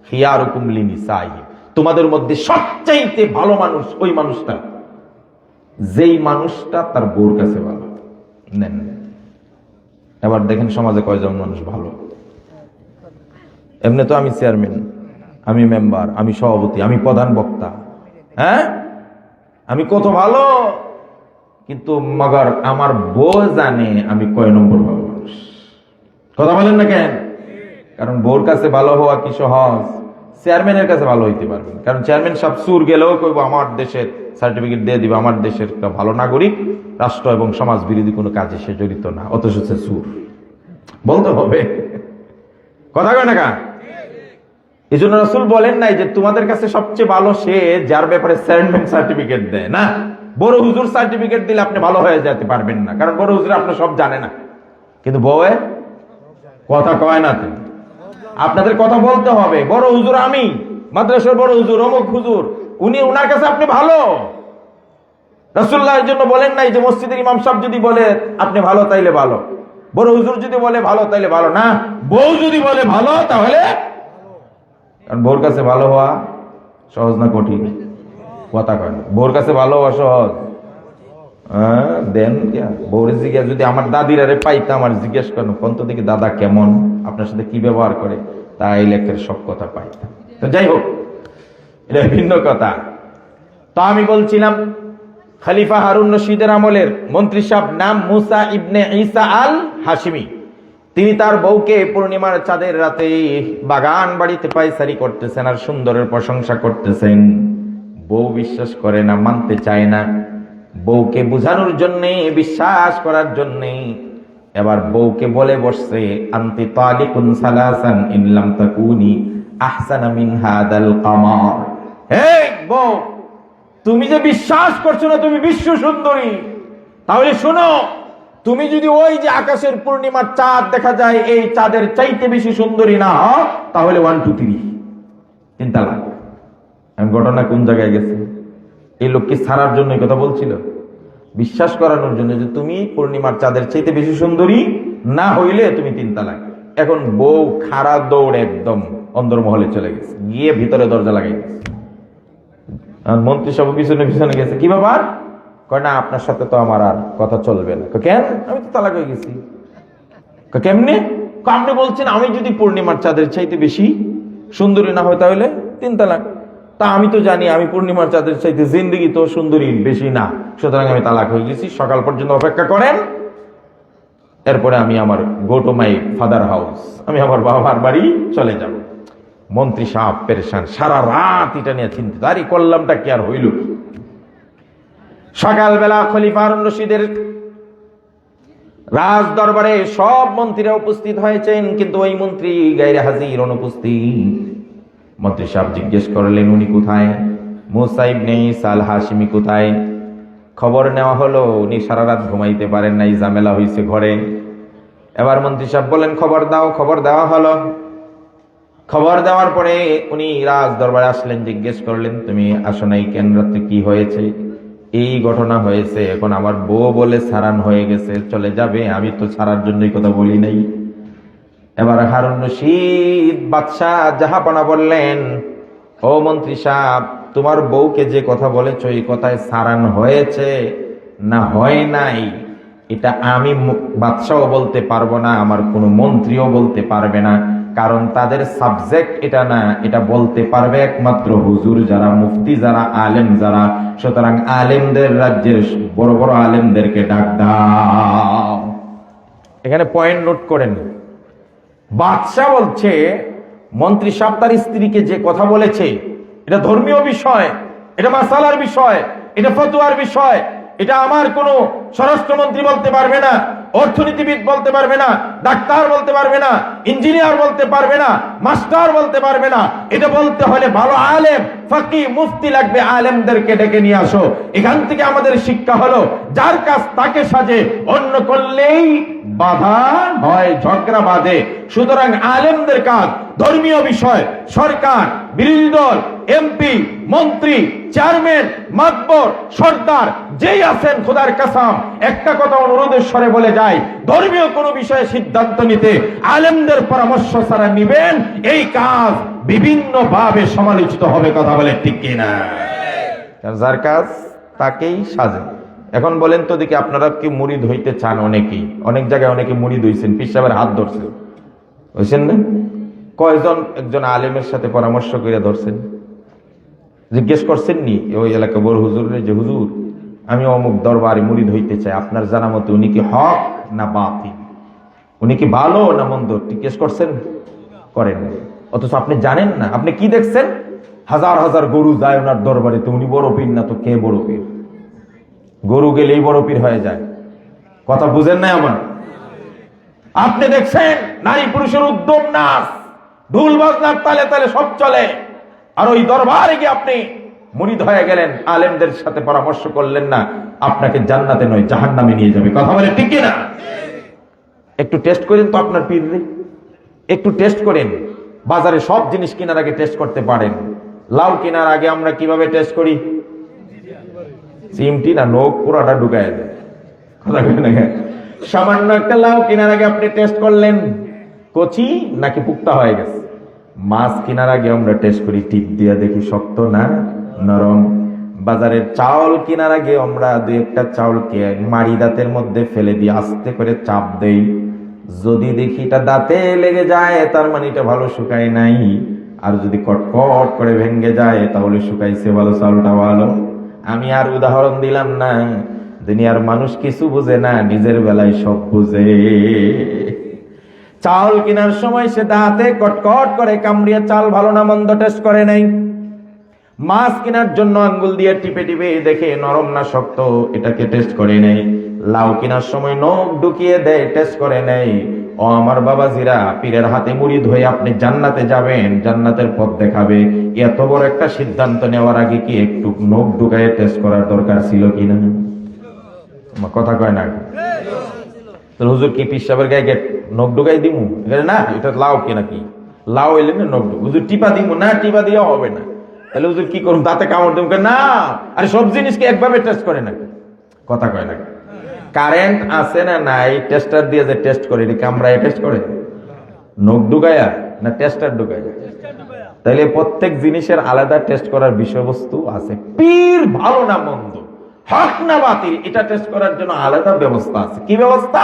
খিয়ারুকুম লিনিসাই। তোমাদের মধ্যে সবচাইতে ভালো মানুষ ওই মানুষটা যেই মানুষটা তার বউর কাছে ভালো। নেন, এবার দেখেন সমাজে কয়জন মানুষ ভালো। এমনি তো আমি চেয়ারম্যান, আমি মেম্বার, আমি সভাপতি, আমি প্রধান বক্তা, হ্যাঁ, আমি কত ভালো, কিন্তু মগর আমার বউ জানে আমি কয় নম্বর ভালো মানুষ। কথা বলেন না কেন? কারণ বউর কাছে ভালো হওয়া কি সহজ? চেয়ারম্যানের কাছে ভালো হইতে পারবেন, কারণ চেয়ারম্যান সব সুর গেলেও কইব আমার দেশের সার্টিফিকেট দিয়ে দিবে, আমার দেশের একটা ভালো নাগরিক, রাষ্ট্র এবং সমাজ বিরোধী কোনো কাজে সে জড়িত না, অথচ সে সুর বলতে হবে। কথা কয় না কা? এই জন্য রাসূল বলেন নাই যে তোমাদের কাছে সবচেয়ে ভালো সে যার ব্যাপারে চেয়ারম্যান সার্টিফিকেট দেয় না। বড় হুজুর সার্টিফিকেট দিলে আপনি ভালো হয়ে যেতে পারবেন না, কারণ বড় হুজুর আপনার সব জানে না। কিন্তু বউয়ে কথা কয় না, আপনাদের কথা বলতে হবে। বড় হুজুর আমি, মাদ্রাসার বড় হুজুর, অমুক হুজুর, উনি, ওনার কাছে আপনি ভালো। রাসূলুল্লাহর জন্য বলেন নাই যে মসজিদের ইমাম সাহেব যদি বলে আপনি ভালো তাইলে ভালো, বড় হুজুর যদি বলে ভালো তাইলে ভালো না, বউ যদি বলে ভালো তাহলে। কারণ বউর কাছে ভালো হওয়া সহজ না কঠিন? কথা কয় না। বউর কাছে ভালো হওয়া সহজ? দেন বউরে জিজ্ঞাসা, যদি আমার দাদির আরে পাইতাম আর জিজ্ঞেস করেন কোন তো দেখি দাদা কেমন, আপনার সাথে কি ব্যবহার করে, তাই লেখের সব কথা পাইতাম। তো যাই হোক, এটা ভিন্ন কথা। তো আমি বলছিলাম, খলিফা হারুন রশিদের আমলের মন্ত্রী সাহেব, নাম মুসা ইবনে ঈসা আল হাশিমি, তিনি তার বউকে পূর্ণিমার চাঁদের রাতে বাগান বাড়িতে পায়চারি করতেছেন আর সুন্দরের প্রশংসা করতেছেন। বউ বিশ্বাস করে না, মানতে চায় না। বউকে বুঝানোর জন্য, বিশ্বাস করার জন্য এবার বউকে বলে বসছে, আনতি তালিকুন সালাসান ইন লাম তাকুনি আহসানা মিন হাদাল কামার। হে বউ, তুমি যে বিশ্বাস করছো না তুমি বিশ্ব সুন্দরী, তাহলে শোনো, তুমি যদি ওই যে আকাশের পূর্ণিমার চাঁদ দেখা যায় এই চাঁদের চাইতে বেশি সুন্দরী না হও, তাহলে 1 2 3 3 তালাক। আমি ঘটনা কোন জায়গায় গেছে? এই লোককে ছাড়ার জন্য কথা বলছিল, বিশ্বাস করানোর জন্য যে তুমি পূর্ণিমার চাঁদের চাইতে বেশি সুন্দরী না হইলে তুমি 3 তালাক। এখন বউ খাড়া দৌড় একদম অন্দরমহলে চলে গেছে, গিয়ে ভিতরে দরজা লাগাই গেছে। মন্ত্রী সব পিছনে পিছনে গেছে, কি ব্যাপার? কয় না, আপনার সাথে তো আমার আর কথা চলবে না। কেন? আমি তো তালাক হয়ে গেছি। কেমনে? আপনি বলছেন আমি যদি পূর্ণিমার চাঁদের চাইতে বেশি সুন্দরী না হয় তাহলে 3 তালাক। তা আমি তো জানি আমি পূর্ণিমার চাঁদের চাইতে জিন্দগি তো সুন্দরী বেশি না, সুতরাং আমি তালাক হয়ে গেছি। সকাল পর্যন্ত অপেক্ষা করেন, এরপরে আমি আমার go to my father house, আমি আমার বাবার বাড়ি চলে যাব। মন্ত্রী সাহেব পেরেশান, সারা রাত এটা নিয়ে চিন্তিত, আরে করলামটা কি আর হইল। সকালবেলা খলিফা হারুন রশিদের রাজ দরবারে সব মন্ত্রীরা উপস্থিত হয়েছেন, কিন্তু ওই মন্ত্রী গায়রে হাজির, অনুপস্থিত। মন্ত্রী সাহেব জিজ্ঞেস করলেন, উনি কোথায়? মুসা ইবনে ঈসা আল হাশিমি কোথায়? খবর নেওয়া হলো উনি সারা রাত ঘুমাইতে পারেন নাই, ঝামেলা হয়েছে ঘরে। এবার মন্ত্রী সাহেব বলেন, খবর দাও। খবর দেওয়া হলো। খবর দেওয়ার পরে উনি রাজ দরবারে আসলেন, জিজ্ঞেস করলেন, তুমি আসো নাই কেন, রাত্রে কি হয়েছে? এই ঘটনা হয়েছে, এখন আমার বউ বলে সারান হয়ে গেছে, চলে যাবে, আমি তো ছাড়ার জন্যই কথা বলি নাই। এবার হারুন রশিদ বাদশাহ জাহাপনা বললেন, ও মন্ত্রী সাহেব, তোমার বউকে যে কথা বলেছ এই কথায় সারান হয়েছে না হয় নাই, এটা আমি বাদশাও বলতে পারবো না, আমার কোনো মন্ত্রীও বলতে পারবে না, কারণ তাদের সাবজেক্ট এটা না, এটা বলতে পারবে একমাত্র হুজুর যারা, মুফতি যারা, আলেম যারা। সুতরাং আলেমদের, রাজ্যের বড় বড় আলেমদেরকে ডাক দাও। এখানে পয়েন্ট নোট করেন। বাদশাহ বলছে মন্ত্রী সাহেব তার স্ত্রীকে যে কথা বলেছে এটা ধর্মীয় বিষয়, এটা মাসালার বিষয়, এটা ফতোয়ার বিষয়, এটা আমার কোনো স্বরাষ্ট্রমন্ত্রী বলতে পারবে না, অর্থনীতিবিদ বলতে পারবে না, ডাক্তার বলতে পারবে না, ইঞ্জিনিয়ার বলতে পারবে না, মাস্টার বলতে পারবে না। এটা বলতে হলে ভালো আলেম, ফাকি, মুফতি লাগবে, আলেমদেরকে ডেকে নিয়ে আসো। এখান থেকে আমাদের শিক্ষা হলো যার কাজ তাকে সাজে, অন্য করলেই বাধা হয়, ঝগড়া বাঁধে। সুতরাং আলেমদের কাজ ধর্মীয় বিষয়, সরকার, বিরোধী দল, এমপি, মন্ত্রী, চেয়ারম্যান, মাতবর, সর্দার যেই আছেন, খোদার কাসাম একটা কথা অনুরোধের স্বরে বলে যায়, ধর্মীয় কোনো বিষয়ে সিদ্ধান্ত নিতে আলেমদের পরামর্শ ছাড়া নিবেন, এই কাজ বিভিন্ন ভাবে সমালোচিত হবে। কথা বলে ঠিক কিনা? যার কাজ তাকেই সাজে। এখন বলেন তো দেখি, আপনারা কি মুরিদ হইতে চান? অনেকেই, অনেক জায়গায় অনেকে মুরিদ হইছেন, পীর সাহেবের হাত ধরছেন, হইছেন না? কয়জন একজন আলেমের সাথে পরামর্শ করে ধরছেন? জিজ্ঞেস করছেন নি ওই এলাকা বড় হুজুর, যে হুজুর আমি অমুক দরবারে মুরিদ হইতে চাই, আপনার জানা মতে উনি কি হক না বাতিল, উনি কি ভালো না মন্দ, জিজ্ঞেস করছেন? করেন। অথচ আপনি জানেন না, আপনি কি দেখছেন? হাজার হাজার গরু যায় ওনার দরবারে, তো উনি বড় পীর না তো কে বড় পীর? গরু গেলেই বড় পীর হয়ে যায়। কথা বুঝেন না আমার? আপনি দেখছেন নারী পুরুষের উদ্যম নাচ, ঢোল বাজনার তালে তালে সব চলে, আর ওই দরবারে গিয়ে আপনি মুরিদ হয়ে গেলেন, আলেমদের সাথে পরামর্শ করলেন না, আপনাকে জান্নাতে নয় জাহান্নামে নিয়ে যাবে। কথা বলে ঠিক না? একটু টেস্ট করেন তো আপনার পীর, একটু টেস্ট করেন। বাজারে সব জিনিস কেনার আগে টেস্ট করতে পারেন। লাউ কেনার আগে আমরা কিভাবে টেস্ট করি? চিমটি না নখ পুরাটা ঢুকায় দেয়। কথা বলে না? সামান্য একটা লাউ কেনার আগে আপনি টেস্ট করলেন কচি নাকি পুক্তা হয়ে গেছে। মাছ কেনার আগে আমরা টেস্ট করি, টিপ দিয়ে দেখি শক্ত না নরম। বাজারের চাউল কেনার আগে আমরা দুই একটা চাউলকে মাড়ি দাঁতের মধ্যে ফেলে দিয়ে আস্তে করে চাপ দেই, যদি দেখি এটা দাঁতে লেগে যায় তার মানে এটা ভালো শুকায় নাই, আর যদি কটকট করে ভেঙে যায় তাহলে শুকাইছে ভালো, চাউলটা ভালো। আমি আর উদাহরণ দিলাম না, দুনিয়ার মানুষ কিছু বুঝে না, নিজের বেলায় সব বুঝে। চাউল কেনার সময় সে দাঁতে কটকট করে কামড়িয়ে চাল ভালো না মন্দ টেস্ট করে নাই। মাছ কেনার জন্য আঙ্গুল দিয়ে টিপে টিপে দেখে নরম না শক্ত, এটাকে টেস্ট করে নেই। লাউ কেনার সময় নখ ঢুকিয়ে দেয়, টেস্ট করে নেই। ও আমার বাবাজিরা, পীরের হাতে মুরিদ হয়ে আপনি জান্নাতে যাবেন, জান্নাতের পথ দেখাবে, এত বড় একটা সিদ্ধান্ত নেওয়ার আগে কি একটু নখ ঢুকায় টেস্ট করার দরকার ছিল কিনা? কথা কয় না? হুজুর কি পীর সাহেবের গায়ে নখ ঢুকাই দিমু? না, এটা লাউ কেনা কি লাউ এলে না নখ ঢুক, হুজুর টিপা দিমু না, টিপা দিয়ে হবে না। তাহলে হুজুর কি করুন? দাঁতে কামড় দিব না? আরে সব জিনিসকে একভাবে টেস্ট করে না। কথা কয় না? কারেন্ট আছে না নাই, টেস্টার দিয়ে যে টেস্ট করে, এটা কামড়ায় টেস্ট করে, নখ ঢুকায়া না টেস্টার ঢুকায়া? তাহলে প্রত্যেক জিনিসের আলাদা টেস্ট করার বিষয়বস্তু আছে। পীর ভালো না মন্দ, হক না বাতিল, এটা টেস্ট করার জন্য আলাদা ব্যবস্থা আছে। কি ব্যবস্থা?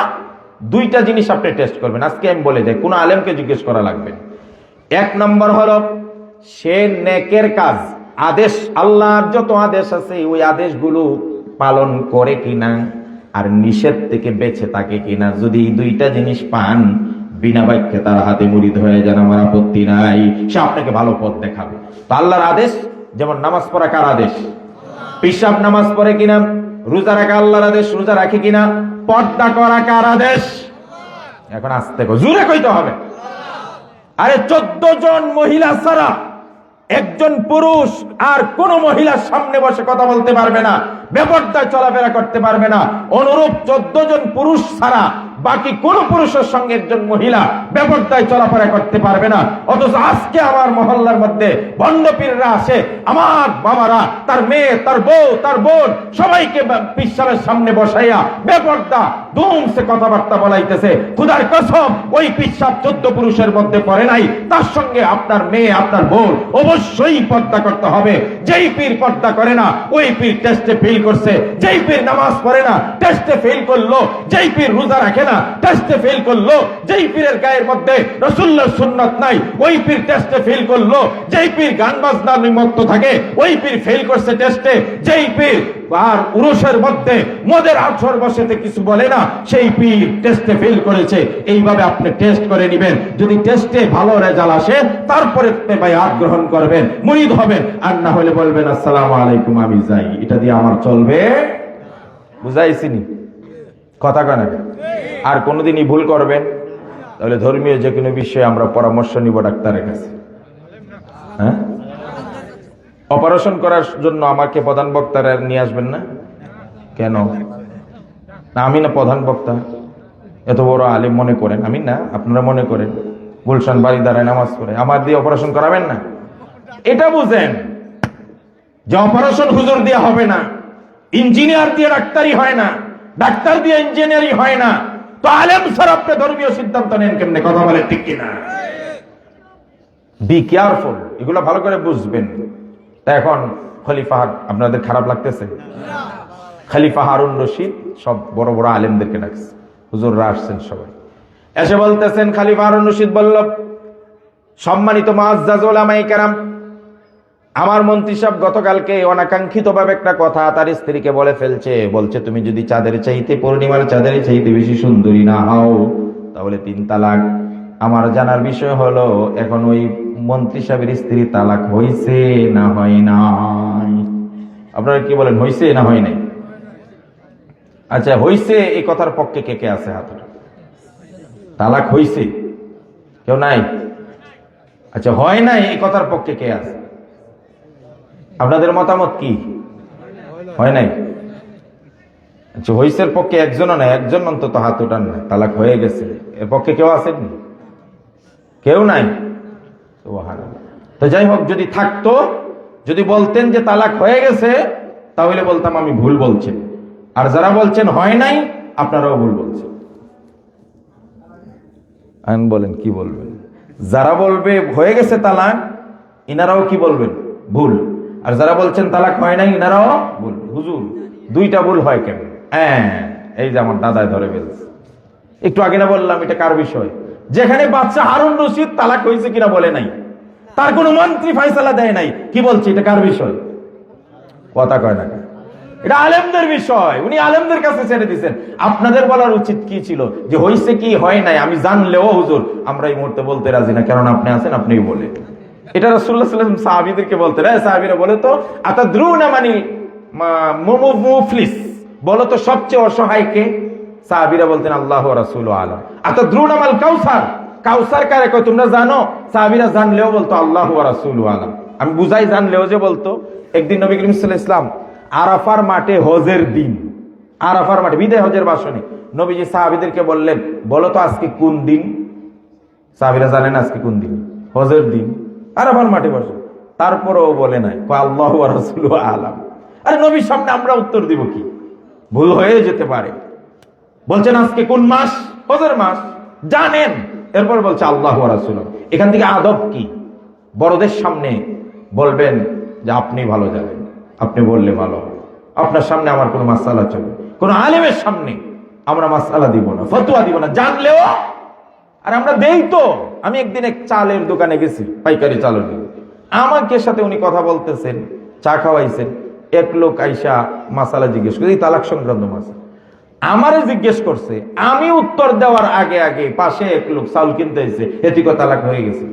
দুইটা জিনিস আপনি টেস্ট করবেন। আজকে আমি বলে যাই, কোন আলেমকে জিজ্ঞেস করা লাগবে। এক নম্বর হলো সে নেকের কাজ, আদেশ, আল্লাহর যত আদেশ আছে ওই আদেশগুলো পালন করে কিনা, আর নিষেধ থেকে বেঁচে থাকে কিনা। যদি এই দুইটা জিনিস পান, বিনা বাক্যে তার হাতে মুরিদ হয়ে যান, আমার আপত্তি নাই, সে আপনাকে ভালো পথ দেখাবে। তো আল্লাহর আদেশ, যেমন নামাজ পড়া কার আদেশ? পিসাব নামাজ পড়ে কিনা? রোজা রাখা আল্লাহর আদেশ, রোজা রাখে কিনা? পর্দা করা কার আদেশ? এখন আস্তে জোরে কইতে হবে। আরে 14 জন মহিলা ছাড়া একজন পুরুষ আর কোন মহিলার সামনে বসে কথা বলতে পারবে না, বেপরদায় চলাফেরা করতে পারবে না। অনুরূপ 14 জন পুরুষ ছাড়া বাকি কোন পুরুষের সঙ্গে একজন মহিলা বেপরদায় চলাফেরা করতে পারবে না। অথচ আজকে আমার মহল্লার মধ্যে ভণ্ডপীররা আসে, আমার বাবারা তার মেয়ে, তার বউ, তার বোন সবাইকে পিসাবের সামনে বসাইয়া বেপরদা ধুমসে কথাবার্তা বলাইতেছে। খুদার কসম, ওই পিসাব 14 পুরুষের মধ্যে পড়ে নাই। তার সঙ্গে আপনার মেয়ে, আপনার বোন অবশ্যই পর্দা করতে হবে। যেই পীর পর্দা করে না, ওই পীর টেস্টে ফেল করছে। যেই পীর নামাজ পড়ে না, টেস্টে ফেল করলো। যেই পীর রোজা রাখে না, টেস্টে ফেল করলো। যেই পীরের গায়ের মধ্যে রাসূলুল্লাহর সুন্নাত নাই, ওই পীর টেস্টে ফেল করলো। যেই পীর গান বাজনার নিমত্ত থাকে, ওই পীর ফেল করছে টেস্টে। যেই পীর আর উরুষের মধ্যে মদের আসর বসেতে কিছু বলে না, সেই পীর টেস্টে ফেল করেছে। এইভাবে আপনি টেস্ট করে নেবেন। যদি টেস্টে ভালো রেজাল্ট আসে, তারপরে বায়াত গ্রহণ করবেন, মুরিদ হবেন। আর না হলে বলবেন আসসালামু আলাইকুম, আমি যাই। এটা দিয়ে আমার চলবে? বুঝাইছিনি কথা কেন? আর কোনোদিনই ভুল করবেন তাহলে ধর্মীয় যে কোনো বিষয়ে আমরা পরামর্শ নিব ডাক্তারের কাছে। হ্যাঁ, অপারেশন করার জন্য আমাকে প্রধান বক্তারা নিয়ে আসবেন না কেন? না আমি না প্রধান বক্তা, এত বড় আলেম মনে করেন আমি না, আপনারা মনে করেন গুলশান বাড়ি দাঁড়ায় নামাজ পড়ে, আমার দিয়ে অপারেশন করাবেন না? এটা বুঝেন যে অপারেশন হুজুর দিয়ে হবে না, ইঞ্জিনিয়ার দিয়ে ডাক্তারি হয় না, ডাক্তার দিয়ে ইঞ্জিনিয়ারিং হয় না। তো আলেম স্যার আপনি ধর্মীয় সিদ্ধান্ত নেন কেমনে? কথা বলে ঠিক কিনা? বি কেয়ারফুল, এগুলো ভালো করে বুঝবেন। এখন খলিফা, আপনাদের খারাপ লাগতেছে? খলিফা হারুন রশিদ সব বড় বড় আলেমদেরকে ডাকছে, হুজুররা আসছেন সবাই, এসে বলতেছেন খলিফা হারুন রশিদ বলল, সম্মানিত মুআজ্জাজ উলামায়ে কেরাম, আমার মন্ত্রী সাহেব গতকালকে অনাকাঙ্ক্ষিত ভাবে একটা কথা তার স্ত্রীকে বলে ফেলছে। বলছে তুমি যদি চাঁদের চাইতে, পূর্ণিমার চাঁদের চাইতে বেশি সুন্দরী না হও তাহলে 3 তালাক। আমার জানার বিষয় হলো এখন ওই মন্ত্রী সাহেবের স্ত্রী তালাক হইছে না হয় নাই? আপনারা কি বলেন, হইছে না হয় নাই? আচ্ছা, হইছে এই কথার পক্ষে কে কে আছে হাত? তালাক হইছে কেউ নাই? আচ্ছা, হয় নাই এই কথার পক্ষে কে আছে? আপনাদের মতামত কি? হয় নাই? আচ্ছা, হইসের পক্ষে একজনও নাই, একজন অন্তত হাত উঠান না। তালাক হয়ে গেছে এর পক্ষে কেউ আছেন? কেউ নাই। তো যাই হোক, যদি থাকতো, যদি বলতেন যে তালাক হয়ে গেছে, তাহলে বলতাম আমি ভুল বলছি। আর যারা বলছেন হয় নাই, আপনারাও ভুল বলছেন। আমি বলেন কি বলবেন? যারা বলবে হয়ে গেছে তালাক, ইনারাও কি বলবেন? ভুল। আর যারা বলছেন তালাক হয় নাই, ইনারাও ভুল। হুজুর দুইটা ভুল হয় কেন? এই যে আমার দাদায় ধরে ফেলছে। একটু আগে না বললাম এটা কার বিষয়? যেখানে বাচ্চা হারুন রশিদ তালাক হয়েছে কিনা বলে নাই, তার কোন মন্ত্রী ফয়সালা দেয় নাই, কি বলছে এটা কার বিষয়? কথা কয় না, এটা আলেমদের বিষয়। উনি আলেমদের কাছে ছেড়ে দিচ্ছেন। আপনাদের বলার উচিত কি ছিল যে হইছে কি হয় নাই আমি জানলেও হুজুর আমরা এই মুহূর্তে বলতে রাজি না, কারণ আপনি আছেন, আপনিই বলে। এটা রাসূলুল্লাহ সাল্লাল্লাহু আলাইহি ওয়াসাল্লাম সাহাবীদেরকে বলতেন। সাহাবীরা বলে তো আতাদরুনা মানি মুফলিস, বলো তো সবচেয়ে অসহায় কে? সাহাবীরা বলতেন আল্লাহু ওয়া রাসূলুহু আলাম। আতাদরুনা মাল কাউসার, কাউসার কারে কয় তোমরা জানো? সাহাবীরা জানলেও বলতো আল্লাহু ওয়া রাসূলুহু আলাম। আমি বুঝাই জানলেও যে বলতো। একদিন নবী করিম সাল্লাল্লাহু আলাইহি ওয়াসাল্লাম আরাফার মাঠে, হজের দিন, আরাফার মাঠে বিদায় হজের ভাষণে নবীজি সাহাবীদেরকে বললেন বলো তো আজকে কোন দিন? সাহাবীরা জানেন আজকে কোন দিন? হজের দিন, আরাফার মাঠে বসে। তারপরেও বলে নাই, আল্লাহু ওয়া রাসূলুহু আলাম। আরে নবীর সামনে আমরা উত্তর দিব কি? ভুল হয়ে যেতে পারে। বলছেন আজকে কোন মাস? হজের মাস, জানেন। এরপর বলছে আল্লাহু ওয়া রাসূলুহু। এখান থেকে আদব কি? বড়দের সামনে বলবেন যে আপনি ভালো জানেন, আপনি বললে ভালো হবে। আপনার সামনে আমার কোনো মাসআলা চলবে, কোন আলেমের সামনে আমরা মাসআলা দিব না, ফতোয়া দিব না, জানলেও। আর আমরা দেই তো। আমি একদিন এক চালের দোকানে গেছি, পাইকারি চালের দোকানে। আমাকে সাথে উনি কথা বলতেছেন, চা খাওয়াইছেন। এক লোক আইসা মাসালা জিজ্ঞেস করে, তালাক সংক্রান্ত মাসালা আমারে জিজ্ঞেস করছে। আমি উত্তর দেওয়ার আগে আগে পাশে এক লোক চাউল কিনতে এসে এদিকে তালাক হয়ে গেছে।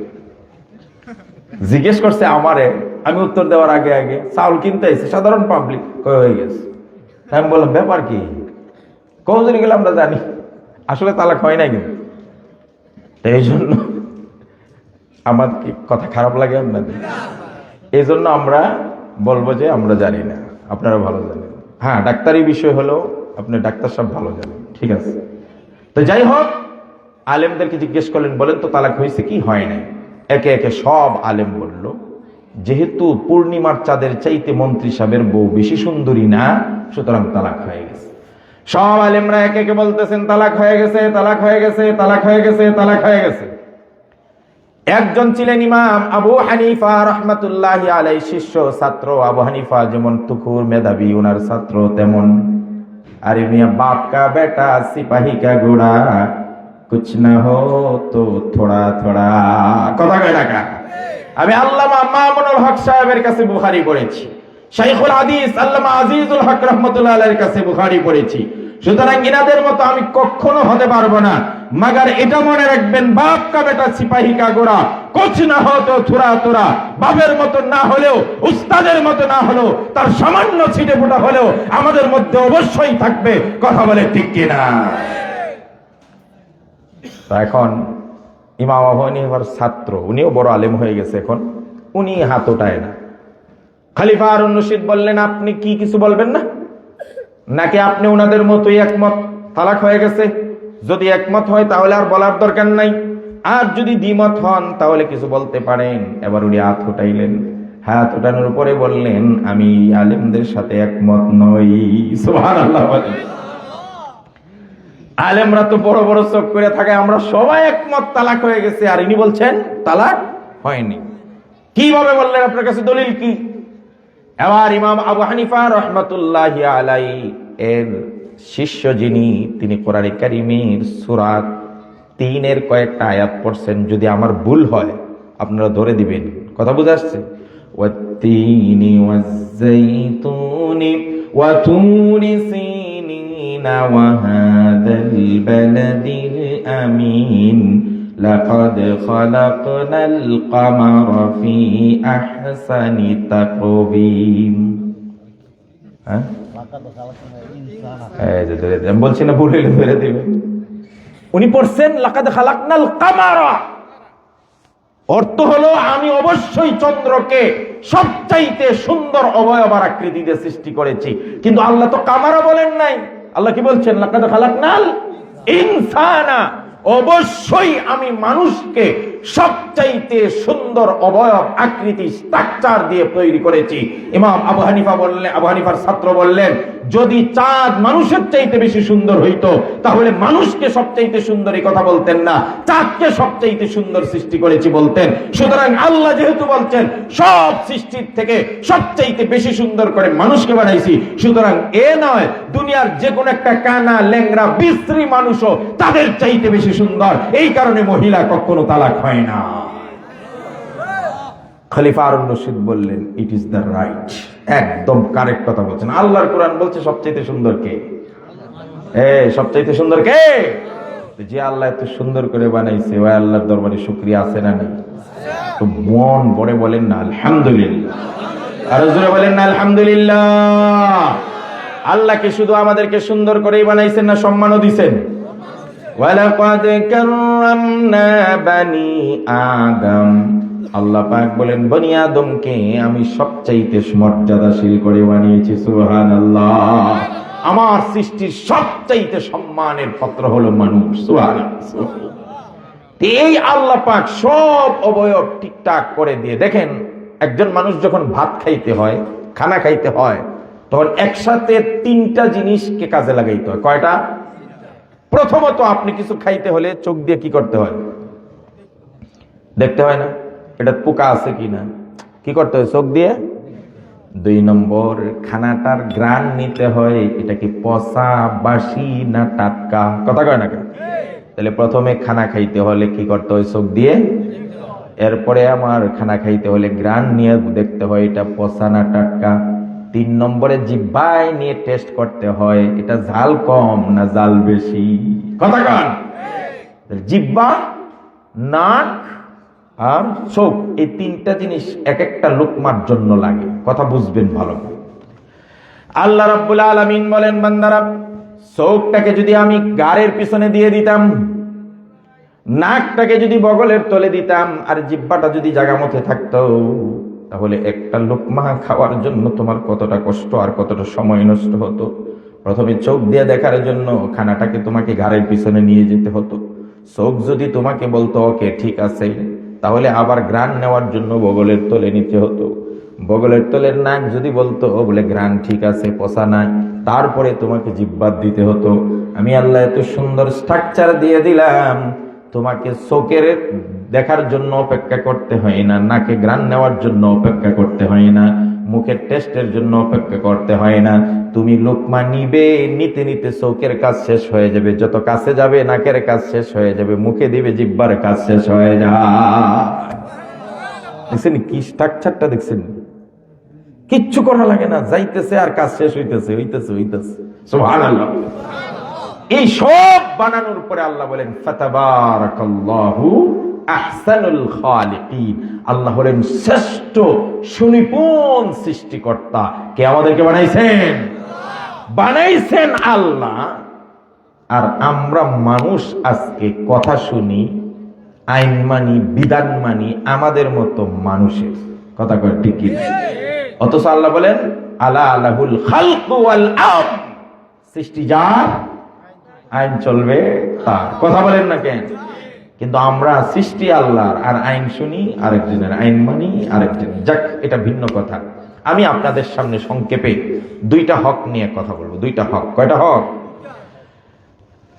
জিজ্ঞেস করছে আমারে, আমি উত্তর দেওয়ার আগে আগে চাউল কিনতে এসে সাধারণ পাবলিক হয়ে গেছে। আমি বললাম ব্যাপার কি? কতদিন গেলে আমরা জানি আসলে তালাক হয় নাই। কিন্তু এই জন্য আমার কি কথা খারাপ লাগে আপনাদের? এই জন্য আমরা বলবো যে আমরা জানি না, আপনারা ভালো জানেন। হ্যাঁ, ডাক্তারি বিষয় হলো আপনি ডাক্তার সাহেব ভালো জানেন, ঠিক আছে। তো যাই হোক, আলেমদেরকে জিজ্ঞেস করলেন, বলেন তো তালাক হয়েছে কি হয় নাই? একে একে সব আলেম বলল, যেহেতু পূর্ণিমার চাঁদের চাইতে মন্ত্রী সাহেবের বউ বেশি সুন্দরী না, সুতরাং তালাক হয়ে গেছে। সব আলেমরা একে একে বলতেছেন তালাক হয়ে গেছে, তালাক হয়ে গেছে, তালাক হয়ে গেছে, তালাক হয়ে গেছে। একজন ছিলেন ইমাম আবু হানিফা রাহমাতুল্লাহি আলাইহি, শিষ্য ছাত্র। আবু হানিফা যেমন তুখুর মেধাবী, ওনার ছাত্র তেমন। আরে মিয়া, বাপ কা বেটা সিপাহী কা ঘোড়া, কুছ না হো তো থোড়া থোড়া। কথা কয় না? আমি আল্লামা মামুনুল হক সাহেবের কাছে বুখারী পড়েছি, শাইখুল হাদিস আল্লামা আজিজুল হক রাহমাতুল্লাহ আলাইহির কাছে বুখারী পড়েছি। সুতরাং ইনাদের মতো আমি কখনো হতে পারবো না। মাগার এটা মনে রাখবেন, বাপ কা বেটা সিপাহী কা ঘোড়া, কুছ না হো তো থোড়া থোড়া। বাপের মতো না হলেও, উস্তাদের মতো না হলেও, তার সামান্য ছিটে ফোঁটা হলেও আমাদের মধ্যে অবশ্যই থাকবে। কথা বলে ঠিক কিনা? এখন ইমাম আবু হানিফার ছাত্র, উনিও বড় আলেম হয়ে গেছে এখন, উনি হাত ওঠায় না। খলিফা হারুন রশিদ বললেন, আপনি কি কিছু বলবেন না? নাকি আপনি ওনাদের মতোই একমত, তালাক হয়ে গেছে? যদি একমত হয় তাহলে আর বলার দরকার নাই, আর যদি দ্বিমত হন তাহলে কিছু বলতে পারেন। এবার উনি হাত উঠাইলেন, হাত উঠানোর উপরে বললেন, আমি আলেমদের সাথে একমত নই। সুবহানাল্লাহ। আলেমরা তো বড় বড় চোখ করে থাকে, আমরা সবাই একমত তালাক হয়ে গেছে, আর ইনি বলছেন তালাক হয়নি। কিভাবে বললেন? আপনার কাছে দলিল কি? এবার ইমাম আবু হানিফা রাহমাতুল্লাহি আলাইহি এর শিষ্য যিনি, তিনি কোরআন কারীমের সূরা 3 এর কয়েকটা আয়াত পড়ছেন। যদি আমার ভুল হয় আপনারা ধরে দিবেন। কথা বুঝা আসছে? ওয়াত-তিনি ওয়াজ-যাইতুনি ওয়া তুরি সিনিনা ওয়া হাযাল বালাদিল আমিন লাকাদ খালাকনাল কামারা ফি আহসানি তাকওয়িম। হ্যাঁ, আমি বলছি না ভুল হইলে ধরে দিবেন। উনি পড়ছেন লাকাদ খালাকনাল কামারা, অর্থ হলো আমি অবশ্যই চন্দ্রকে সবচাইতে সুন্দর অবয়ব আর আকৃতি দিয়ে সৃষ্টি করেছি। কিন্তু আল্লাহ তো কামারা বলেন নাই, আল্লাহ কি বলছেন? লাকাদ খালাকনাল ইনসানা, অবশ্যই আমি মানুষকে সবচাইতে সুন্দর অবয়ব আকৃতি স্ট্রাকচার দিয়ে তৈরি করেছি। ইমাম আবু হানিফা বললেন, আবু হানিফার ছাত্র বললেন, যদি চাঁদ মানুষের চাইতে বেশি সুন্দর হইতো তাহলে মানুষকে সবচাইতে সুন্দর এই কথা বলতেন না, চাঁদকে সবচাইতে সুন্দর সৃষ্টি করেছি বলতেন। সুতরাং আল্লাহ যেহেতু বলছেন সব সৃষ্টির থেকে সবচাইতে বেশি সুন্দর করে মানুষকে বানাইছি, সুতরাং এ নয় দুনিয়ার যে কোনো একটা কানা ল্যাংড়া বিশ্রী মানুষও তাদের চাইতে বেশি সুন্দর। এই কারণে মহিলা কখনো তালাক হয় না। খলিফা হারুন রশিদ বললেন, ইট ইজ দ্য রাইট, একদম কারেক্ট কথা বলছেন। আল্লাহর কোরআন বলছে সবচাইতে সুন্দর কে? সবচাইতে সুন্দর কে? যে আল্লাহ এত সুন্দর করে বানাইছে, ওই আল্লাহর দরবারে শুকরিয়া আছে না নাই? তো মন ভরে বলেন না আলহামদুলিল্লাহ, আর জোরে বলেন না আলহামদুলিল্লাহ। আল্লাহকে শুধু আমাদেরকে সুন্দর করেই বানাইছেন না, সম্মানও দিছেন। ওয়ালাকাদ কাররামনা বানি আদম, আল্লাহ পাক বলেন বনি আদমকে আমি সবচাইতে মর্যাদাশীল করে বানিয়েছি। সুবহানাল্লাহ। আমার সৃষ্টির সবচাইতে সম্মানের পাত্র হলো মানুষ। সুবহানাল্লাহ। এই আল্লাহ পাক সব অবয়ব ঠিকঠাক করে দিয়ে, দেখেন একজন মানুষ যখন ভাত খাইতে হয়, খানা খাইতে হয়, তখন একসাথে 3টা জিনিসকে কাজে লাগাইতে হয়। কয়টা? প্রথমত আপনি কিছু খাইতে হলে চোখ দিয়ে কি করতে হয়? দেখতে হয় না এটা পোকা আছে কিনা, কি করতে হয়? চোখ দিয়ে। 2 নম্বর, খানাটার ঘ্রাণ নিতে হয়, এটা কি পচা বাসি না টাটকা। কথা কয় না কেন? তাহলে প্রথমে খানা খাইতে হলে কি করতে হয়? চোখ দিয়ে। এরপরে আমার খানা খাইতে হলে ঘ্রাণ নিয়ে দেখতে হয় এটা পচা না টাটকা। 3 নম্বরে জিহ্বায় নিয়ে টেস্ট করতে হয় এটা ঝাল কম না ঝাল বেশি। কথা কন? জিহ্বা, নাক আর চোখ, এই 3টা জিনিস এক একটা লোকমার জন্য লাগে। কথা বুঝবেন ভালো করে। আল্লাহ রাব্বুল আলামিন বলেন, বান্দারা চোখটাকে যদি আমি গাড়ের পিছনে দিয়ে দিতাম, নাকটাকে যদি বগলের তলে দিতাম, আর জিহ্বাটা যদি জায়গা মতো থাকতো, তাহলে একটা লোকমা খাওয়ার জন্য তোমার কতটা কষ্ট আর কতটা সময় নষ্ট হতো। প্রথমে চোখ দিয়ে দেখার জন্য খানাটাকে তোমাকে ঘাড়ের পিছনে নিয়ে যেতে হতো। চোখ যদি তোমাকে বলতো ওকে ঠিক আছে, তাহলে আবার ঘ্রাণ নেওয়ার জন্য বগলের তলে নিতে হতো। বগলের তলের নাক যদি বলতো বলে ঘ্রাণ ঠিক আছে, পচা নাই, তারপরে তোমাকে জিহ্বার দিতে হতো। আমি আল্লাহ এত সুন্দর স্ট্রাকচার দিয়ে দিলাম, তোমাকে চোখের দেখার জন্য অপেক্ষা করতে হয় না, নাকে ঘ্রাণ নেওয়ার জন্য অপেক্ষা করতে হয় না, মুখের টেস্টের জন্য অপেক্ষা করতে হয় না। তুমি লোকমা নিবে, নিতে নিতে চোখের কাজ শেষ হয়ে যাবে, যত কাছে যাবে নাকের কাজ শেষ হয়ে যাবে, মুখে দিবে জিহ্বার কাজ শেষ হয়ে যায়। দেখছেন কি স্ট্রাকচারটা? দেখছেন কিচ্ছু করা লাগে না, যাইতেছে আর কাজ শেষ হইতেছে হইতেছে হইতেছে। সুবহানাল্লাহ। এই সব বানানোর পরে আল্লাহ বলেন ফাতাবারাকাল্লাহু আহসানুল খালিকিন। আল্লাহ হলেন শ্রেষ্ঠ সুনিপুণ সৃষ্টিকর্তা। কে আমাদেরকে বানাইছেন? বানাইছেন আল্লাহ। আর আমরা মানুষ আজকে কথা শুনি, আইন মানি, বিধান মানি আমাদের মতো মানুষের কথা কয় ঠিক কি? অথচ আল্লাহ বলেন আলা লাহুল খালকু ওয়াল আমর, সৃষ্টি যার, আইন চলবে তার। কথা বলেন না কেন? কিন্তু আমরা সৃষ্টি আল্লাহর, আর আইন শুনি আরেকজনের, আইন মানি আরেকজনের। যাক, এটা ভিন্ন কথা। আমি আপনাদের সামনে সংক্ষেপে দুইটা হক নিয়ে কথা বলবো। দুইটা হক। কয়টা হক?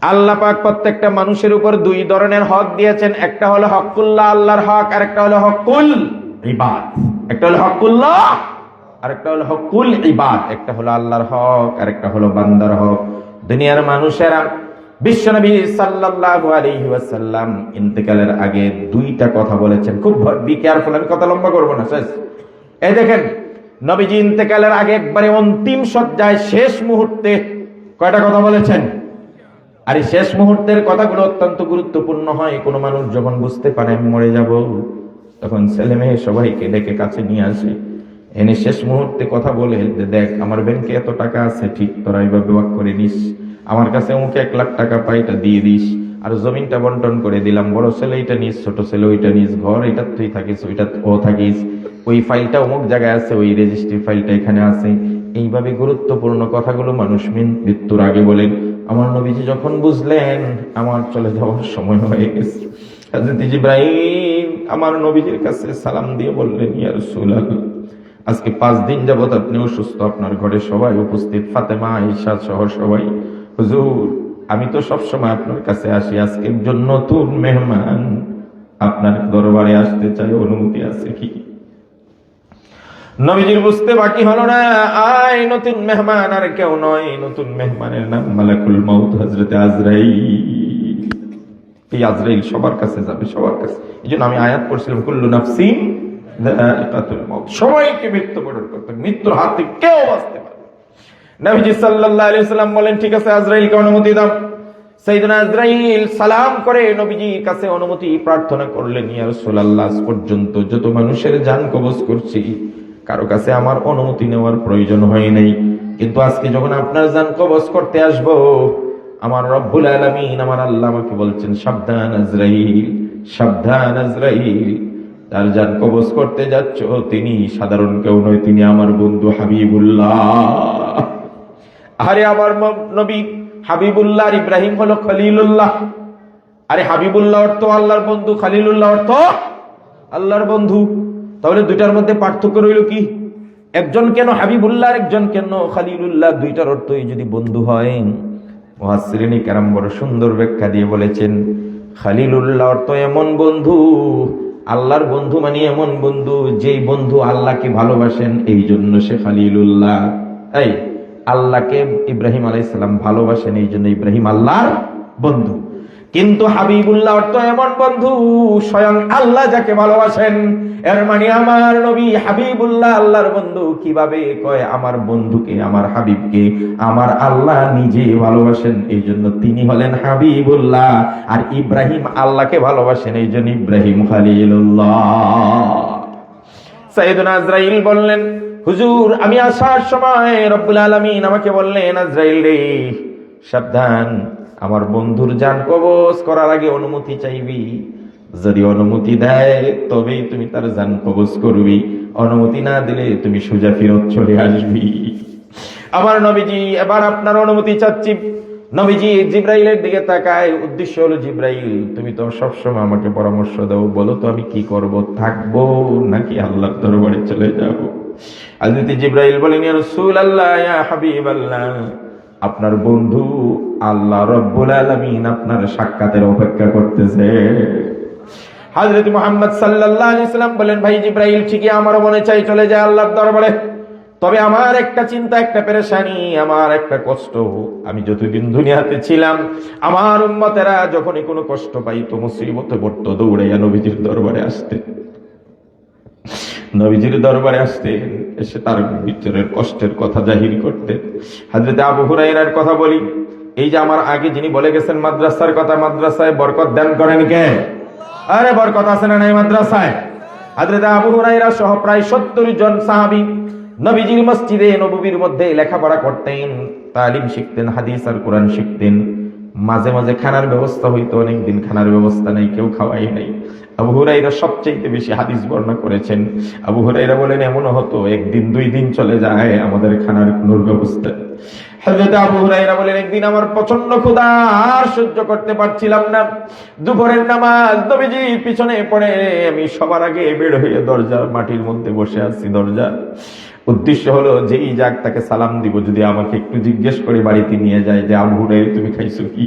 আল্লাহ পাক প্রত্যেকটা মানুষের উপর দুই ধরনের হক দিয়েছেন। একটা হলো হকুল্লাহ, আল্লাহর হক, আর একটা হলো হকুল ইবাদ। একটা হলো হকুল্লাহ, আর একটা হলো হকুল ইবাদ। একটা হলো আল্লাহর হক, আর একটা হলো বান্দার হক। দুনিয়ার মানুষেরা বিশ্বনবী সাল্লাল্লাহু আলাইহি ওয়াসাল্লাম ইন্তেকালের আগে দুইটা কথা বলেছেন। খুব বি কেয়ারফুল, আমি কথা লম্বা করব না, শেষ। এই দেখেন, নবীজি ইন্তেকালের আগে একবারে অন্তিম সজ্জায় শেষ মুহূর্তে কয়টা কথা বলেছেন? আর এই শেষ মুহূর্তের কথাগুলো অত্যন্ত গুরুত্বপূর্ণ হয়। কোনো মানুষ যখন বুঝতে পারে আমি মরে যাব, তখন ছেলে মেয়ে সবাইকে ডেকে কাছে নিয়ে আসে, এনে শেষ মুহূর্তে কথা বলে, দেখ আমার ব্যাংকে এত টাকা আছে, ঠিক তোরা এইভাবে ওয়াক করে নিস, আমার কাছে অমুকে 1 লাখ টাকা পাই, এটা দিয়ে দিস, আর জমিনটা বন্টন করে দিলাম, বড় ছেলে এটা নিস, ছোট ছেলে ওইটা নিস, ঘর এটা তুই থাকিস, ওইটা ও থাকিস, ওই ফাইলটা অমুক জায়গায় আছে, ওই রেজিস্ট্রি ফাইলটা এখানে আছে। এইভাবে গুরুত্বপূর্ণ কথাগুলো মানুষ মৃত্যুর আগে বলেন। আমার নবীজি যখন বুঝলেন আমার চলে যাওয়ার সময় হয়ে গেছে, হযরত জিবরাইল আমার নবীজির কাছে সালাম দিয়ে বললেন, ইয়া রাসূলুল্লাহ, আজকে 5 দিন যাবত আপনি অসুস্থ, আপনার ঘরে সবাই উপস্থিত, ফাতেমা, আয়েশা সহ সবাই। হুজুর, আমি তো সব সময় আপনার কাছে আসি, আজকে একজন নতুন মেহমান আপনার দরবারে আসতে চাই, অনুমতি আছে কি? নবীজির বুঝতে বাকি হলো না, আয় নতুন মেহমান আর কেউ নয়, নতুন মেহমানের নাম মালাকুল মউত, হযরত আজরাইল। এই আজরাইল সবার কাছে যাবে, সবার কাছে। এইজন্য আমি আয়াত পড়ছিলাম, কুল্লু নাফসিন যায়িকাতুল মউত, সবাইকে মৃত্যুবরণ করতে, মৃত্যুর হাত থেকে কেউ বাঁচতে পারবে। নবীজি সাল্লাল্লাহু আলাইহি ওয়াসাল্লাম বলেন, ঠিক আছে আজরাইলকে অনুমতি দাও। সাইয়েদনা আজরাইল সালাম করে নবীজির কাছে অনুমতি প্রার্থনা করলেন, ইয়া রাসূলুল্লাহ, আজ পর্যন্ত যত মানুষের জান কবজ করছি, কারো কাছে আমার অনুমতি নেওয়ার প্রয়োজন হয় নাই, কিন্তু আজকে যখন আপনার জান কবজ করতে আসব, আমার রব্বুল আলামিন, আমার আল্লাহ আমাকে বলছেন, সাবধান আজরাইল, সাবধান আজরাইল, তার জান কবজ করতে যাচ্ছ, তিনি সাধারণ কেউ নয়, তিনি আমার বন্ধু হাবিবুল্লাহ। আরে আমার নবী হাবিবুল্লাহ, আর ইব্রাহিম হলো খলিলুল্লাহ। আরে হাবিবুল্লাহ অর্থ আল্লাহর বন্ধু, খলিলুল্লাহ অর্থ আল্লাহর বন্ধু। তাহলে দুইটার মধ্যে পার্থক্য রইল কি? একজন কেন হাবিবুল্লাহ, একজন কেন খলিলুল্লাহ? দুইটার অর্থই যদি বন্ধু হয়। মুফাসসিরিন কেরাম বড় সুন্দর ব্যাখ্যা দিয়ে বলেছেন, খলিলুল্লাহ অর্থ এমন বন্ধু, আল্লাহর বন্ধু মানে এমন বন্ধু, যেই বন্ধু আল্লাহকে ভালোবাসেন, এই জন্য সে খলিলুল্লাহ। এই আল্লাহকে ইব্রাহিম আলাইহিস সালাম ভালোবাসেন, এই জন্য ইব্রাহিম আল্লাহর বন্ধু। কিন্তু হাবিবুল্লাহ অর্থ এমন বন্ধু, স্বয়ং আল্লাহ যাকে ভালোবাসেন। এর মানে আমার নবী হাবিবুল্লাহ, আল্লাহর বন্ধু। কিভাবে কয়? আমার বন্ধুকে, আমার হাবিবকে আমার আল্লাহ নিজে ভালোবাসেন, এই জন্য তিনি হলেন হাবিবুল্লাহ। আর ইব্রাহিম আল্লাহকে ভালোবাসেন, এই জন্য ইব্রাহিম খলিলুল্লাহ। সাইয়েদনা আজরাইল বললেন, হুজুর, আমি আসার সময় রব্বুল আলামিন আমাকে বললেন, আজরাইল রে, সাবধান, আমার বন্ধুর জান কবজ করার আগে অনুমতি চাইবি। যদি অনুমতি দেয় তবেই তুমি তার জান কবজ করবি, অনুমতি না দিলে তুমি সোজা ফেরত চলে আসবি। আমার নবীজি এবার আপনার অনুমতি চাচ্ছি। নবীজি জিব্রাইলের দিকে তাকায়, উদ্দেশ্য হলো জিব্রাইল তুমি তো সবসময় আমাকে পরামর্শ দাও, বলো তো আমি কি করব, থাকবো নাকি আল্লাহর দরবারে চলে যাব? হযরত জিব্রাইল বলেন ইয়া রাসূলুল্লাহ ইয়া হাবিবাল্লাহ, আপনার বন্ধু আল্লাহ রাব্বুল আলামিন আপনার সাক্ষাতের অপেক্ষা করতেছে। হযরত মুহাম্মদ সাল্লাল্লাহু আলাইহি সাল্লাম বলেন ভাই জিব্রাইল ঠিকই আমারও মনে চাই চলে যায় আল্লাহর দরবারে, তবে আমার একটা চিন্তা, একটা পেরেশানি, আমার একটা কষ্ট। আমি যতদিন দুনিয়াতে ছিলাম আমার উম্মতেরা যখনই কোনো কষ্ট পাইতো, মুসিবতে পড়তো, দৌড়াইয়া নবীজির দরবারে আসতেন। নবীজির দরবারে আসতেন, এসে তার ভিতরের কষ্টের কথা জাহির করতেন। হযরত আবু হুরায়রার কথা বলি, এই যে আমার আগে যিনি বলে গেছেন মাদ্রাসার কথা, মাদ্রাসায় বরকত দান করেন কে? আরে বরকত আছে না নাই মাদ্রাসায়? হযরত আবু হুরায়রা সহ প্রায় 70 জন সাহাবী নবীজির মসজিদে নববীর মধ্যে লেখাপড়া করতেন, তালিম শিখতেন, হাদিস আর কোরআন শিখতেন। মাঝে মাঝে খানার ব্যবস্থা হইতো, অনেকদিন খানার ব্যবস্থা নাই, কেউ খাওয়াই নাই। আবু হুরায়রা সবচেয়ে বেশি হাদিস বর্ণনা করেছেন। আবু হুরায়রা বলেন এমনও হতো একদিন 2 দিন চলে যায় আমাদের খানার কোনো ব্যবস্থা। হযরত আবু হুরায়রা বলেন একদিন আমার প্রচন্ড ক্ষুধা, আর সহ্য করতে পারছিলাম না। দুপুরের নামাজ নবীজির পিছনে পড়ে আমি সবার আগে বের হয়ে দরজার মাটির মধ্যে বসে আছি। দরজা উদ্দেশ্য হলো যেই যাক তাকে সালাম দিব, যদি আমাকে একটু জিজ্ঞেস করে বাড়িতে নিয়ে যায় যে আবু হুরায়রা তুমি খাইছো কি?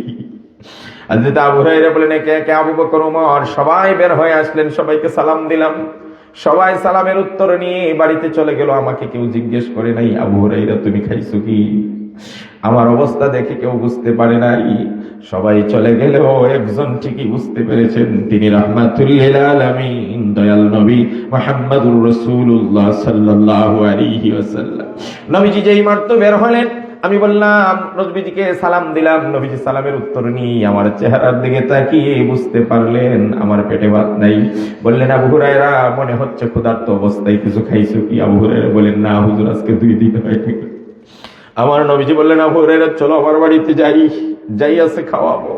হযরত আবু হুরায়রা বলেন একে একে আবু বকর, ওমর সবাই বের হয়ে আসলেন, সবাইকে সালাম দিলাম। সবাই সালামের উত্তর নিয়ে বাড়িতে চলে গেল, আমাকে কেউ জিজ্ঞেস করে নাই আবু হুরায়রা তুমি খাইছো কি? আমার অবস্থা দেখে কেউ বুঝতে পারে নাই। সবাই চলে গেলেও একজন ঠিকই বুঝতে পেরেছেন, তিনি রাহমাতুল লিল আলামিন দয়াল নবী মুহাম্মদুর রাসূলুল্লাহ সাল্লাল্লাহু আলাইহি ওয়াসাল্লাম। নবীজি যেই মাত্র বের হলেন, আমি বললাম নবীজিকে সালাম দিলাম। নবীজি সালামের উত্তর নিয়ে আমার চেহারার দিকে তাকিয়ে বুঝতে পারলেন আমার পেটে ভাত নাই। বললেন আবু হুরায়রা মনে হচ্ছে ক্ষুধার্ত অবস্থায় কিছু খাইছো কি? আবু হুরায়রা বলেন না হুজুর আজকে 2 দিন হয়ে গেল। আমার নবীজি বললেন আবু হুরায়রা চলো আমার বাড়িতে যাই আছে খাওয়াবো।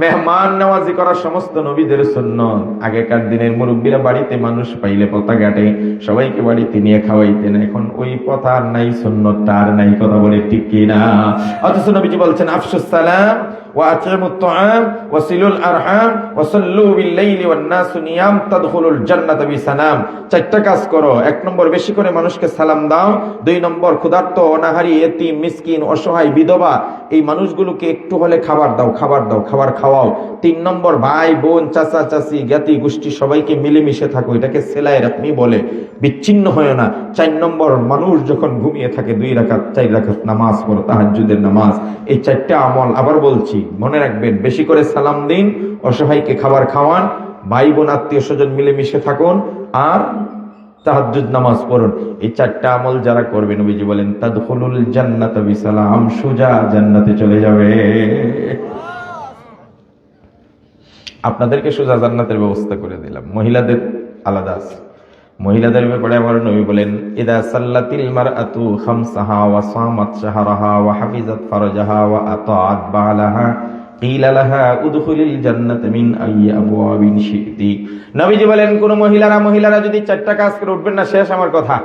মেহমান নওয়াজি করা সমস্ত নবীদের সুন্নত। আগেকার দিনের মুরব্বীরা বাড়িতে মানুষ পাইলে পতা ঘাটে সবাইকে বাড়িতে নিয়ে খাওয়াইতেন, এখন ওই পথা আর নাই, সুন্নতটা আর নাই। কথা বলে ঠিক কিনা? অথচ নবীজি বলছেন আফশুস সালাম ওয়া আতিমুত তুআম ওয়া সিলুল আরহাম ওয়া সাল্লু বিল লাইলি ওয়ান নাসু নিয়াম তাদখুলুল জান্নাতা বিসালাম। 4টা কাজ করো। 1 নম্বর বেশি করে মানুষকে সালাম দাও। 2 নম্বর ক্ষুধার্ত, অনাহারী, এতিম, মিসকিন, অসহায়, বিধবা এই মানুষগুলোকে একটু হলে খাবার দাও, খাবার খাওয়াও। 3 নম্বর ভাই বোন, চাচা চাচি, জ্ঞাতি গোষ্ঠী সবাইকে মিলেমিশে থাকো, এটাকে সেলাই রাখনি বলে, বিচ্ছিন্ন হয় না। 4 নম্বর মানুষ যখন ঘুমিয়ে থাকে 2 রাকাত 4 রাকাত নামাজ পড়ো, তাহাজ্জুদের নামাজ। এই 4টা আমল আবার বলছি, মনে রাখবেন। বেশি করে সালাম দিন, অসহায়কে খাবার খাওয়ান, ভাই বোন আত্মীয় স্বজন মিলেমিশে থাকুন, আর তাহাজ্জুদ নামাজ পড়ুন। এই 4টা আমল যারা করবে নবীজি বলেন তাদখুলুল জান্নাতা বিসালাম, সোজা জান্নাতে চলে যাবে। আপনাদেরকে সোজা জান্নাতের ব্যবস্থা করে দিলাম। মহিলাদের আলাদা আছে। মহিলাদের ব্যাপারে আমার নবী বলেন ইদা সাল্লাতিল মারআতু খামসাহা ওয়া সামাত শাহরাহা ওয়া হাফিজাত ফারজাহা ওয়া আতাআত বালাহা কিলা লাহা উদখুলিল জান্নাতা মিন আইয়ি আবওয়াবিন শি'তি। নবীজি বলেন কোন মহিলারা যদি 4টা কাজ করে, উঠবেন না, শেষ আমার কথা।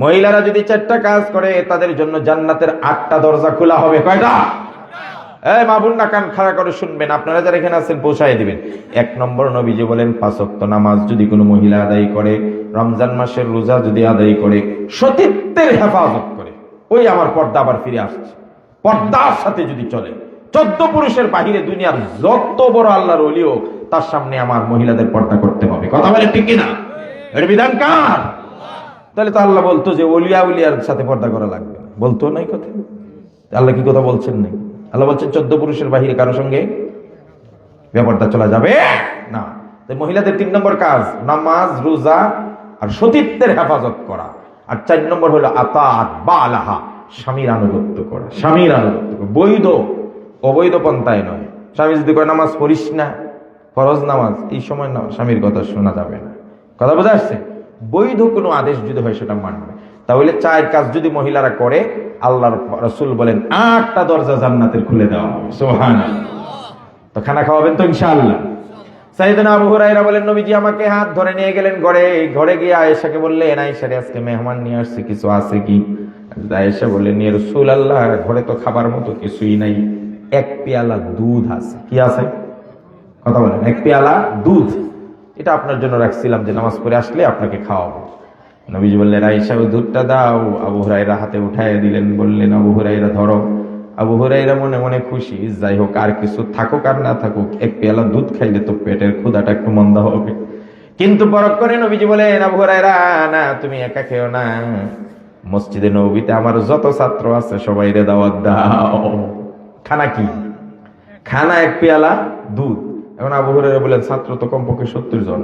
মহিলারা যদি 4টা কাজ করে তাদের জন্য জান্নাতের 8টা দরজা খোলা হবে। কয়টা? এই মা বোনরা কান খাড়া করে শুনবেন, আপনারা যারা এখানে আছেন পৌঁছায় দিবেন। 1 নম্বর নবীজি বলেন 5 ওয়াক্ত নামাজ যদি কোনো মহিলা আদায় করে, রমজান মাসের রোজা যদি আদায় করে, সতীত্বের হেফাজত করে, ওই আমার পর্দা আবার ফিরে আসছে, পর্দার সাথে যদি চলে, 14 পুরুষের বাহিরে দুনিয়ার যত বড় আল্লাহর ওলি হোক তার সামনে আমার মহিলাদের পর্দা করতে হবে। কথা বলে ঠিক কিনা? এর বিধান কার? তাহলে তো আল্লাহ বলতো যে উলিয়ার সাথে পর্দা করা লাগবে, বলতো নাই কথা? আল্লাহ কি কথা বলছেন নাই? আল্লাহ বলছেন 14 পুরুষের বাহিরে কারো সঙ্গে বেপরদা চলা যাবে না। তাই মহিলাদের 3 নম্বর কাজ নামাজ, রোজা আর সতীত্বের হেফাজত করা। আর 4 নম্বর হলো আতাআত বালাহা, স্বামীর আনুগত্য করা। স্বামীর আনুগত্য বৈধ, অবৈধ পন্থায় নয়। স্বামী যদি কয় নামাজ পড়িস না, ফরজ নামাজ, এই সময় না, স্বামীর কথা শোনা যাবে না। কথা বোঝা আসছে? বৈধ কোনো আদেশ যদি হয় সেটা মানবে। তাহলে 4 কাজ যদি মহিলারা করে, আল্লাহর রাসূল বলেন 8টা দরজা জান্নাতের খুলে দেওয়া হবে। সুবহানাল্লাহ। তো খানা খাওয়াবেন তো ইনশাআল্লাহ। সাইয়েদনা আবু হুরায়রা বলেন নবীজি আমাকে হাত ধরে নিয়ে গেলেন ঘরে গিয়ে আয়েশাকে বললেন আয়েশা রে আজকে মেহমান নিয়ে আসছে, কিছু আছে কি? আয়েশা বললেন, ইয়া রাসূলুল্লাহ, ঘরে তো খাবার মতো কিছুই নাই, এক পেয়ালা দুধ আছে। কি আছে? কথা বলেন। এক পেয়ালা দুধ, এটা আপনার জন্য রাখছিলাম যে নামাজ পড়ে আসলে আপনাকে খাওয়াবো। নবীজি বললেন, আয়েশা ওই দুধটা দাও। আবু হুরায়রা হাতে উঠায় দিলেন, বললেন, আবু হুরায়রা ধরো। আবু হুরায়রা মনে মনে খুশি, যাই হোক আর কিছু থাকুক আর না থাকুক, এক পেয়ালা দুধ খাইলে তো পেটের ক্ষুধাটা একটু মন্দা হবে। কিন্তু পরখ করে নবীজি বলেন, আবু হুরায়রা, না তুমি একা খেও না, মসজিদে নববীতে আমার যত ছাত্র আছে সবাইরে দাওয়াত দাও। খানা কি? খানা এক পেয়ালা দুধ। এখন আবু হুরায়রা বলেন, ছাত্র তো কমপক্ষে 70 জন,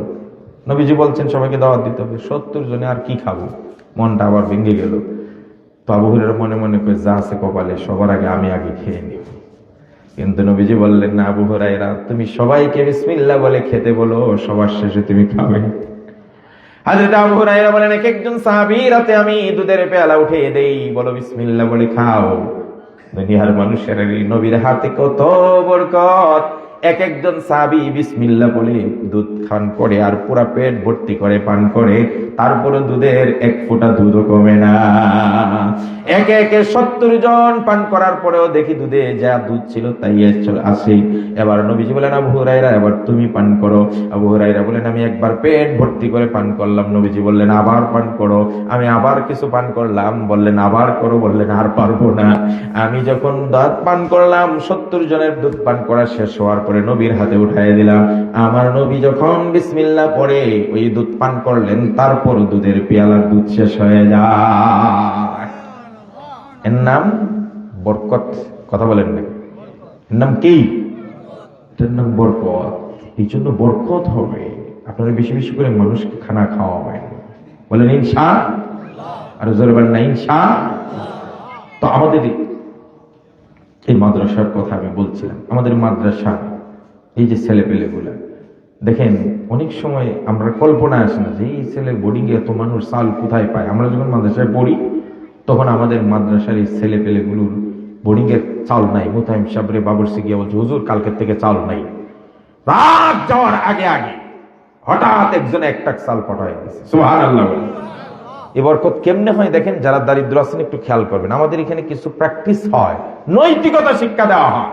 নবীজি বলছেন সবাইকে দাওয়াত দিতে হবে, 70 জনে আর কি খাবো? মনটা আবার ভেঙে গেল। তো আবু হুরায়রা মনে মনে করে, যা আছে কপালে, সবার আগে আমি আগে খেয়ে নিব। কিন্তু নবীজি বললেন, না আবু হুরায়রা, তুমি সবাইকে বিসমিল্লাহ বলে খেতে বলো, সবার শেষে তুমি খাবে। হযরত আবু হুরায়রা বলেন, এক একজন সাহাবীর হাতে আমি দুধের পেয়ালা উঠিয়ে দেই, বলো বিসমিল্লাহ বলে খাও। দুনিয়ার মানুষের নবীর হাতে কত বরকত। এক একজন সাহাবী বিসমিল্লাহ বলে দুধ পান করে আর পুরা পেট ভর্তি করে পান করে, তারপরে দুধের এক ফোঁটা দুধও কমে না। একে একে 70 জন পান করার পরেও দেখি দুধে যা দুধ ছিল তাই আসে। এবার নবীজি বলেন, আবু হুরায়রা, এবার তুমি পান করো। আবু হুরায়রা বলেন, আমি একবার পেট ভর্তি করে পান করলাম। নবীজি বললেন, আবার পান করো। আমি আবার কিছু পান করলাম। বললেন, আবার করো। বললেন, আর পারবো না। আমি যখন দুধ পান করলাম, 70 জনের দুধ পান করা শেষ হওয়ার পরে নবীর হাতে উঠাই দিলাম। আমার নবী যখন বিসমিল্লাহ পড়ে ওই দুধ পান করলেন, তারপর দুধের পেয়ালার দুধ শেষ হয়ে যায়। এর নাম বরকত। কথা বলেন না, এর নাম কি? এটার নাম বরকত। এই জন্য বরকত হবে, আপনারা বেশি বেশি করে মানুষকে খানা খাওয়াবেন। বলেন ইনশাআল্লাহ। আর জোরে বলেন না ইনশাআল্লাহ। তো আমাদের এই মাদ্রাসার কথা আমি বলছিলাম। আমাদের মাদ্রাসা এই যে ছেলেপেলেগুলা দেখেন, অনেক সময় আমরা কল্পনা আসে না যে এই ছেলের বোর্ডিং এ এত মানুষ চাল কোথায় পায়। আমরা যখন মাদ্রাসায় পড়ি তখন আমাদের মাদ্রাসার এই ছেলেপেলেগুলোর বোর্ডিং এর চাল নাই। মুতাহিম সাহেবরে বাবরসি গিয়ে বলছে, হুজুর কালকের থেকে চাল নাই। রাত যাওয়ার আগে আগে হঠাৎ একজনে একটা চাল পাঠায় দিয়েছে। সুবহানাল্লাহ। এই বরকত কেমনে হয় দেখেন, যারা দারিদ্র আছেন একটু খেয়াল করবেন। আমাদের এখানে কিছু প্র্যাকটিস হয়, নৈতিকতা শিক্ষা দেওয়া হয়।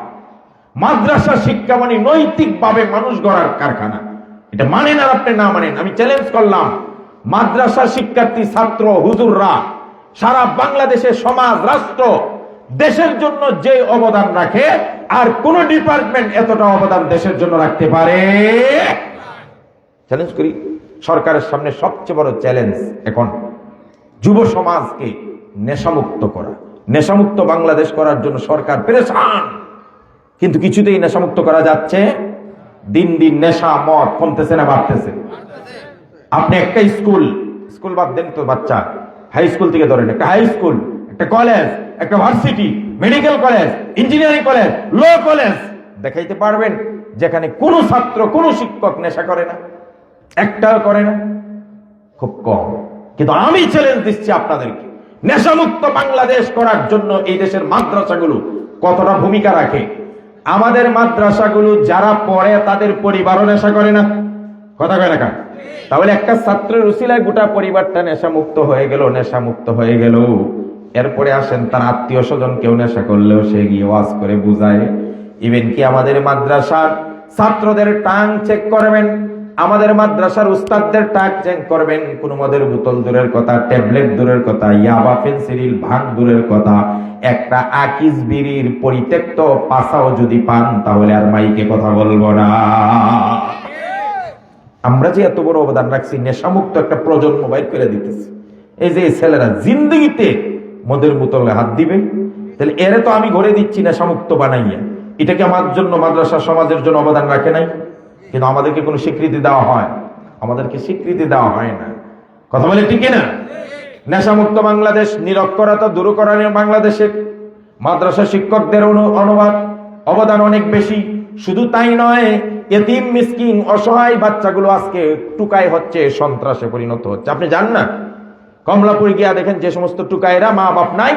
মাদ্রাসা শিক্ষা মানে নৈতিকভাবে মানুষ গড়ার কারখানা। এটা মানেন আর আপনি না মানেন, আমি চ্যালেঞ্জ করলাম, মাদ্রাসা শিক্ষার্থী ছাত্র হুজুররা সারা বাংলাদেশের সমাজ রাষ্ট্র দেশের জন্য যে অবদান রাখে, আর কোন ডিপার্টমেন্ট এতটা অবদান দেশের জন্য রাখতে পারে? চ্যালেঞ্জ করি। সরকারের সামনে সবচেয়ে বড় চ্যালেঞ্জ এখন যুব সমাজকে নেশামুক্ত করা। নেশামুক্ত বাংলাদেশ করার জন্য সরকার পেরেশান, কিন্তু কিছুতেই নেশামুক্ত করা যাচ্ছে। দিন দিন নেশা মদ কমতেছে না বাড়তেছে? আপনি একটা স্কুল বাদ দেন তো, বাচ্চা হাই স্কুল থেকে ধরেন, একটা হাই স্কুল, একটা কলেজ, একটা varsity, medical college, engineering college, law college দেখাইতে পারবেন যেখানে কোনো ছাত্র কোনো শিক্ষক নেশা করে না? একটাও করে না, খুব কম। কিন্তু আমি চ্যালেঞ্জ দিচ্ছি আপনাদেরকে, নেশামুক্ত বাংলাদেশ করার জন্য এই দেশের মাদ্রাসাগুলো কতটা ভূমিকা রাখে। আমাদের মাদ্রাসাগুলো যারা পড়ে তাদের পরিবারও নেশা করে না? কথা কয় না? তাহলে একটা ছাত্রের উসিলায় গোটা পরিবারটা নেশামুক্ত হয়ে গেল। নেশামুক্ত হয়ে গেল, এরপরে আসেন তার আত্মীয় স্বজন কেউ নেশা করলেও সে গিয়ে ওয়াজ করে বুঝায়। ইভেন কি আমাদের মাদ্রাসার ছাত্রদের টাং চেক করবেন, আমাদের মাদ্রাসার উস্তাদদের টাক চেক করবেন। কোন মদের বোতল দূরের কথা, ট্যাবলেট দূরের কথা, ইয়াবা ফেন্সিডিল ভাঙ দূরের কথা, একটা আকিস বিড়ির পরিত্যক্ত পাশাও যদি পান তাহলে আর মাইকে কথা বলবো না। আমরা যে এত বড় অবদান রাখছি, নেশামুক্ত একটা প্রজন্ম বাইর করে দিতেছি। এই যে ছেলেরা জিন্দগিতে মদের বোতলে হাত দিবে, তাহলে এরে তো আমি ঘরে দিচ্ছি নেশামুক্ত বানাইয়া। এটাকে আমার জন্য মাদ্রাসা সমাজের জন্য অবদান রাখে নাই? কিন্তু আমাদেরকে কোনো স্বীকৃতি দেওয়া হয়? আমাদেরকে স্বীকৃতি দেওয়া হয় না। কথা বলে ঠিক না? নেশামুক্ত বাংলাদেশ, নিরক্ষরতা দূরকরণের বাংলাদেশের মাদ্রাসা শিক্ষকদের অবদান অনেক বেশি। শুধু তাই নয়, এতিম মিসকিন অসহায় বাচ্চাগুলো আজকে টুকাই হচ্ছে, সন্ত্রাসে পরিণত হচ্ছে। আপনি জান না, কমলাপুর গিয়া দেখেন যে সমস্ত টুকাইরা মা বাপ নাই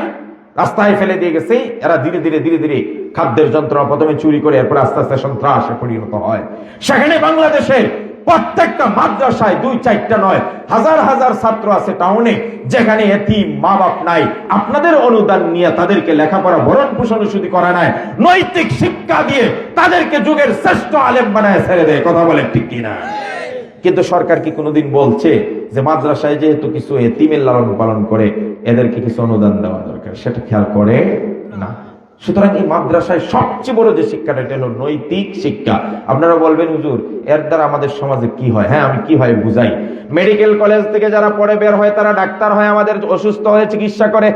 রাস্তায় ফেলে দিয়ে গেছে, এরা ধীরে ধীরে ধীরে ধীরে খাদ্যের যন্ত্রণা প্রথমে চুরি করে এরপর আস্তে আস্তে সন্ত্রাসে পরিণত হয়। সেখানে বাংলাদেশের প্রত্যেকটা মাদ্রাসায় 2-4টা নয়, হাজার হাজার ছাত্র আছে টাউনে, যেখানে এতিম মা বাপ নাই। আপনাদের অনুদান নিয়ে তাদেরকে লেখাপড়া ভরণ পোষণ শুধু করা নাই, নৈতিক শিক্ষা দিয়ে তাদেরকে যুগের শ্রেষ্ঠ আলেম বানায় ছেড়ে দেয়। কথা বলেন ঠিক কিনা? কিন্তু সরকার কি কোনোদিন বলছে যে মাদ্রাসায় যেহেতু কিছু এতিমের লালন পালন করে এদেরকে কিছু অনুদান দেওয়া দরকার? সেটা খেয়াল করে না। সুতরাং এই মাদ্রাসায় সবচেয়ে বড় যে শিক্ষাটা, এটা হলো নৈতিক শিক্ষা। আপনারা বলবেন হুজুর এর দ্বারা আমাদের সমাজে কি হয়? হ্যাঁ, আমি কি হয় বুঝাই। মেডিকেল কলেজ থেকে যারা পড়ে বের হয় তারা ডাক্তার হয়, আমাদের অসুস্থ হয়ে চিকিৎসা করে,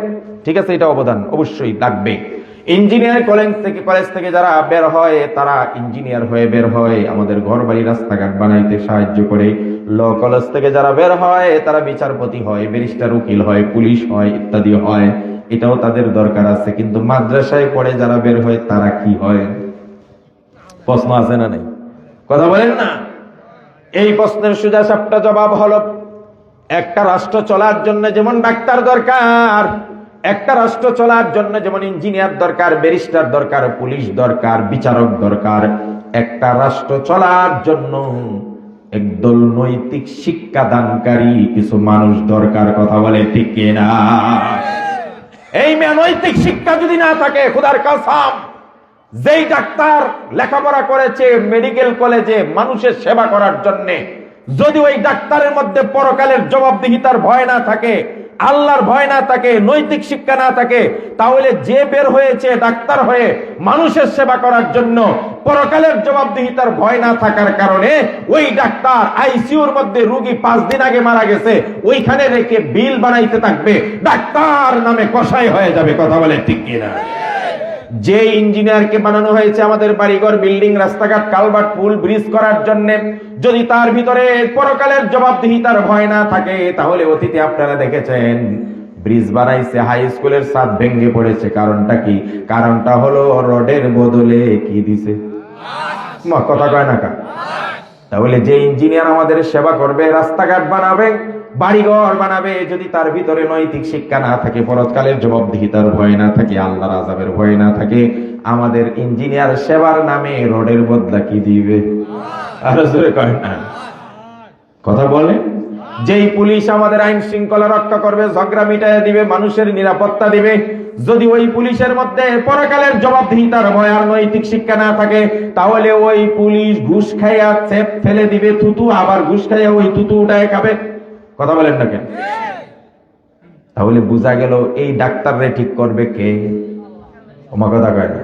ঠিক আছে, এটা অবদান অবশ্যই লাগবে। ইঞ্জিনিয়ার কলেজ থেকে যারা বের হয় তারা ইঞ্জিনিয়ার হয়ে বের হয়, আমাদের ঘর বাড়ি রাস্তাঘাট বানাইতে সাহায্য করে। ল কলেজ থেকে যারা বের হয় তারা বিচারপতি হয়, ব্যারিস্টার, উকিল হয়, পুলিশ হয়, ইত্যাদি হয়, এটাও তাদের দরকার আছে। কিন্তু মাদ্রাসায় পড়ে যারা বের হয় তারা কি হয়? প্রশ্ন আছে না নাই? কথা বলেন না। এই প্রশ্নের সোজা সাপটা জবাব হলো, একটা রাষ্ট্র চলার জন্য যেমন ডাক্তার দরকার, একটা রাষ্ট্র চলার জন্য যেমন ইঞ্জিনিয়ার দরকার, ব্যারিস্টার দরকার, পুলিশ দরকার, বিচারক দরকার, একটা রাষ্ট্র চলার জন্য একদল নৈতিক শিক্ষা দানকারী কিছু মানুষ দরকার। কথা বলে ঠিক কিনা? এই নৈতিক শিক্ষা যদি না থাকে, খোদার কসম, যেই ডাক্তার লেখাপড়া করেছে মেডিকেল কলেজে মানুষের সেবা করার জন্য, যদি ওই ডাক্তারের মধ্যে পরকালের জবাবদিহিতার ভয় না থাকে, আল্লাহর ভয় না থাকে, নৈতিক শিক্ষা না থাকে, তাহলে যে বের হয়েছে ডাক্তার হয়ে মানুষের সেবা করার জন্য, পরকালের জবাবদিহিতার ভয় না থাকার কারণে ওই ডাক্তার আইসিইউর মধ্যে রোগী 5 দিন আগে মারা গেছে ওইখানে রেখে বিল বানাইতে থাকবে, ডাক্তার নামে কসাই হয়ে যাবে। কথা বলে ঠিক কিনা? যে ইঞ্জিনিয়ারকে বানানো হয়েছে আমাদের বাড়িঘর, বিল্ডিং, রাস্তাঘাট, কালভার্ট, পুল, ব্রিজ করার জন্য, যদি তার ভিতরে পরকালের জবাবদিহিতার ভয় না থাকে, তাহলে অতীতে আপনারা দেখেছেন ব্রিজ বানাইছে, হাই স্কুলের ছাদ ভেঙে পড়েছে। কারণটা কি? কারণটা হলো রডের বদলে কি দিছে? কথা কয় না কা? তাহলে যে ইঞ্জিনিয়ার আমাদের সেবা করবে, রাস্তাঘাট বানাবে, বাড়িঘর বানাবে, যদি তার ভিতরে নৈতিক শিক্ষা না থাকে, পরকালের জবাবদিহিতার ভয় না থাকে, আল্লাহর আযাবের ভয় না থাকে, আমাদের ইঞ্জিনিয়ার সেবার নামে রডের বদলা কি দিবে? আর জোরে কয় না? কথা বলে। যেই পুলিশ আমাদের আইন শৃঙ্খলা রক্ষা করবে, ঝগড়া মিটাইয়া দিবে, মানুষের নিরাপত্তা দিবে, যদি ওই পুলিশের মধ্যে পরকালের জবাবদিহিতার ভয় আর নৈতিক শিক্ষা না থাকে, তাহলে ওই পুলিশ ঘুষ খাইয়া চেপ ফেলে দিবে থুতু, আবার ঘুষ খাইয়া ওই থুতু উঠায় খাবে। কথা বলেন না কেন? তাহলে বোঝা গেল এই ডাক্তাররে ঠিক করবে কে? ওমা কথা কয় না।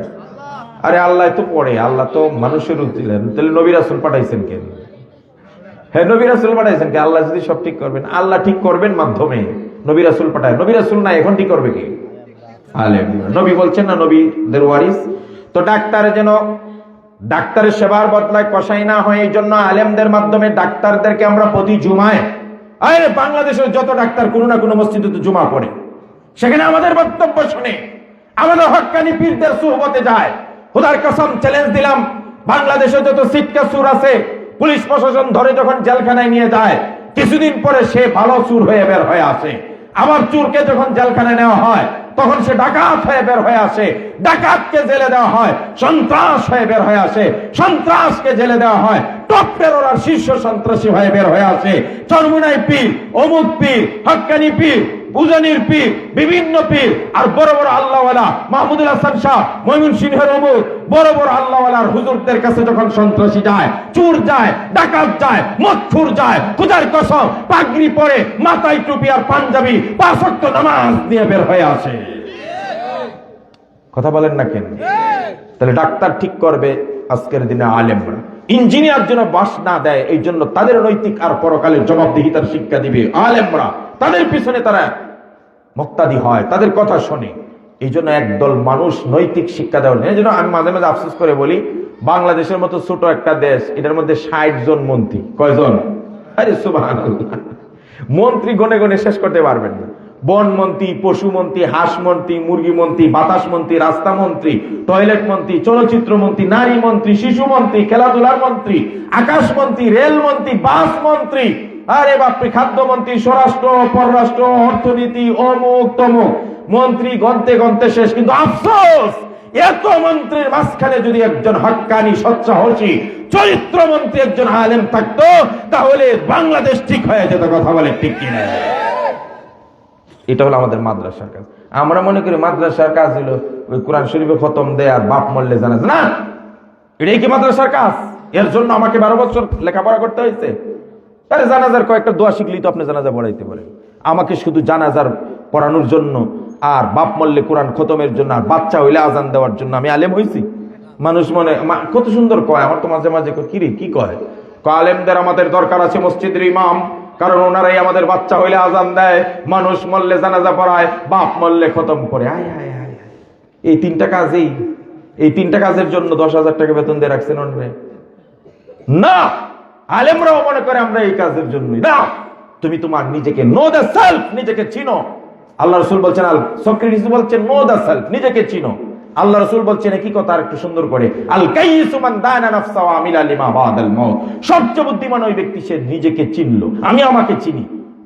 আরে আল্লাহ তো পড়ে, আল্লাহ তো মানুষের দিলেন, তাহলে নবী রাসূল পাঠাইছেন কেন? হ্যাঁ, নবী রাসূল পাঠাইছেন কে? আল্লাহ যদি সব ঠিক করবেন, আল্লাহ ঠিক করবেন মাধ্যমে নবী রাসূল পাঠায়। নবী রাসূল না, এখন ঠিক করবে কে? আলেম। নবী বলছেন না নবীদের ওয়ারিস। তো ডাক্তার যেন ডাক্তারের সেবার বদলায় কসাই না হয়, এই জন্য আলেমদের মাধ্যমে ডাক্তারদেরকে আমরা প্রতি জুমায়, আরে বাংলাদেশের যত ডাক্তার কোনো না কোনো মসজিদে তো জুমা পড়ে, সেখানে আমাদের বক্তব্য শুনে আমাদের হক্কানি পীরদের সুহবতে যায়। খোদার কসম চ্যালেঞ্জ দিলাম, বাংলাদেশে যত সিটকা সুর আছে, পুলিশ প্রশাসন ধরে যখন জেলখানায় নিয়ে যায়, কিছুদিন পরে সে ভালো চুর হয়ে বের হয়ে আসে। আবার চুরকে যখন জেলখানায় নেওয়া হয় তখন সে ডাকাত হয়ে বের হয়ে আসে, ডাকাতকে জেলে দেওয়া হয়, সন্ত্রাস হয়ে বের হয়ে আসে, সন্ত্রাসকে জেলে দেওয়া হয়, টপ টেরর শীর্ষ সন্ত্রাসী হয়ে বের হয়ে আসে। চরমুনাই পীর, অমুক পীর, হক্কানি পীর, উজানির পীর, বিভিন্ন পীর, আর বড় বড় আল্লাহওয়ালা মাহমুদুল হাসান শাহ, ময়মনসিংহের অমুক বড় বড় আল্লাহওয়ালার হুজুরদের কাছে যখন সন্ত্রাসী যায়, চোর যায়, ডাকাত যায়, মদখুর যায়, খোদার কসম পাগড়ি পরে, মাথায় টুপি আর পাঞ্জাবি, 5 ওয়াক্ত নামাজ নিয়ে বের হয়ে আসে। কথা বলেন না কেন? তাহলে ডাক্তার ঠিক করবে আজকের দিনে আলেমরা। ইঞ্জিনিয়ার যেন বাস না দেয়, এই জন্য তাদের নৈতিক আর পরকালের জবাবদিহিতার শিক্ষা দিবে আলেমরা। তাদের পিছনে তারা মুক্তাদি হয়, তাদের কথা শোনে। এই জন্য একদল মানুষ নৈতিক শিক্ষা দেওয়া নেই। এই জন্য আমি মাঝে মাঝে আফসোস করে বলি, বাংলাদেশের মতো ছোট একটা দেশ, এটার মধ্যে 60 জন মন্ত্রী। কয়জন? আরে সুবহানাল্লাহ, মন্ত্রী গনে গনে শেষ করতে পারবেন না। বন মন্ত্রী, পশু মন্ত্রী, হাঁস মন্ত্রী, মুরগি মন্ত্রী, বাতাস মন্ত্রী, রাস্তা মন্ত্রী, টয়লেট মন্ত্রী, চলচ্চিত্র মন্ত্রী, নারী মন্ত্রী, শিশু মন্ত্রী, খেলাধুলার মন্ত্রী, আকাশ মন্ত্রী, রেল মন্ত্রী, বাস মন্ত্রী, আরে বাপরে, খাদ্যমন্ত্রী, স্বরাষ্ট্র, পররাষ্ট্র, অর্থনীতি, অমুক তমুক মন্ত্রী, গন্তে গন্তে শেষ। কিন্তু আফসোস, এত মন্ত্রীর মাঝখানে যদি একজন হক্কানি সৎসাহসী চরিত্রমন্ত্রী একজন আলেম থাকতো, তাহলে বাংলাদেশ ঠিক হয়ে যেত। কথা বলে ঠিক কিনা? এটা হলো আমাদের মাদ্রাসার কাজ। আমরা মনে করি মাদ্রাসার কাজ হলো ওই কোরআন শরীফে খতম দেয় আর বাপ মরলে জানাজা। না, এটাই কি মাদ্রাসার কাজ? এর জন্য আমাকে 12 বছর লেখাপড়া করতে হয়েছে? আরে জানাজার কয়েকটা দোয়া শিখলেই তো আপনি জানাজা পড়াইতে পারেন। আমাকে শুধু জানাজার পড়ানোর জন্য আর বাপ মরলে কোরআন খতমের জন্য আর বাচ্চা হইলে আজান দেওয়ার জন্য আমি আলেম হয়েছি? মানুষ মনে কত সুন্দর কয়, আমার তো মাঝে মাঝে কিরে কি কয়, আলেমদের আমাদের দরকার আছে মসজিদের ইমাম, কারণ ওনারাই আমাদের বাচ্চা হইলে আজান দেয়, মানুষ মরলে জানাজা পড়ায়, বাপ মরলে খতম করে। আয় আয় আয়, এই তিনটা কাজের জন্য 10,000 টাকা বেতন দিয়ে রাখছেন ওনারে? না, আলেমরাও মনে করে আমরা এই কাজের জন্যই। না, তুমি তোমার নিজেকে নো দ্য সেলফ, নিজেকে চিনো। আল্লাহ রাসূল বলছেন, সক্রেটিস বলছেন নো দ্য সেলফ, নিজেকে চিনো। আল্লাহ রাসূল বলছেন কি কথা আর একটু সুন্দর করে, আল কাইয়িসু মান দানা নাফসা ওয়া আমিলা লিমা বাদাল মাউত। সবচেয়ে বুদ্ধিমান ওই ব্যক্তি সে নিজেকে চিনলো। আমি আমাকে চিনি,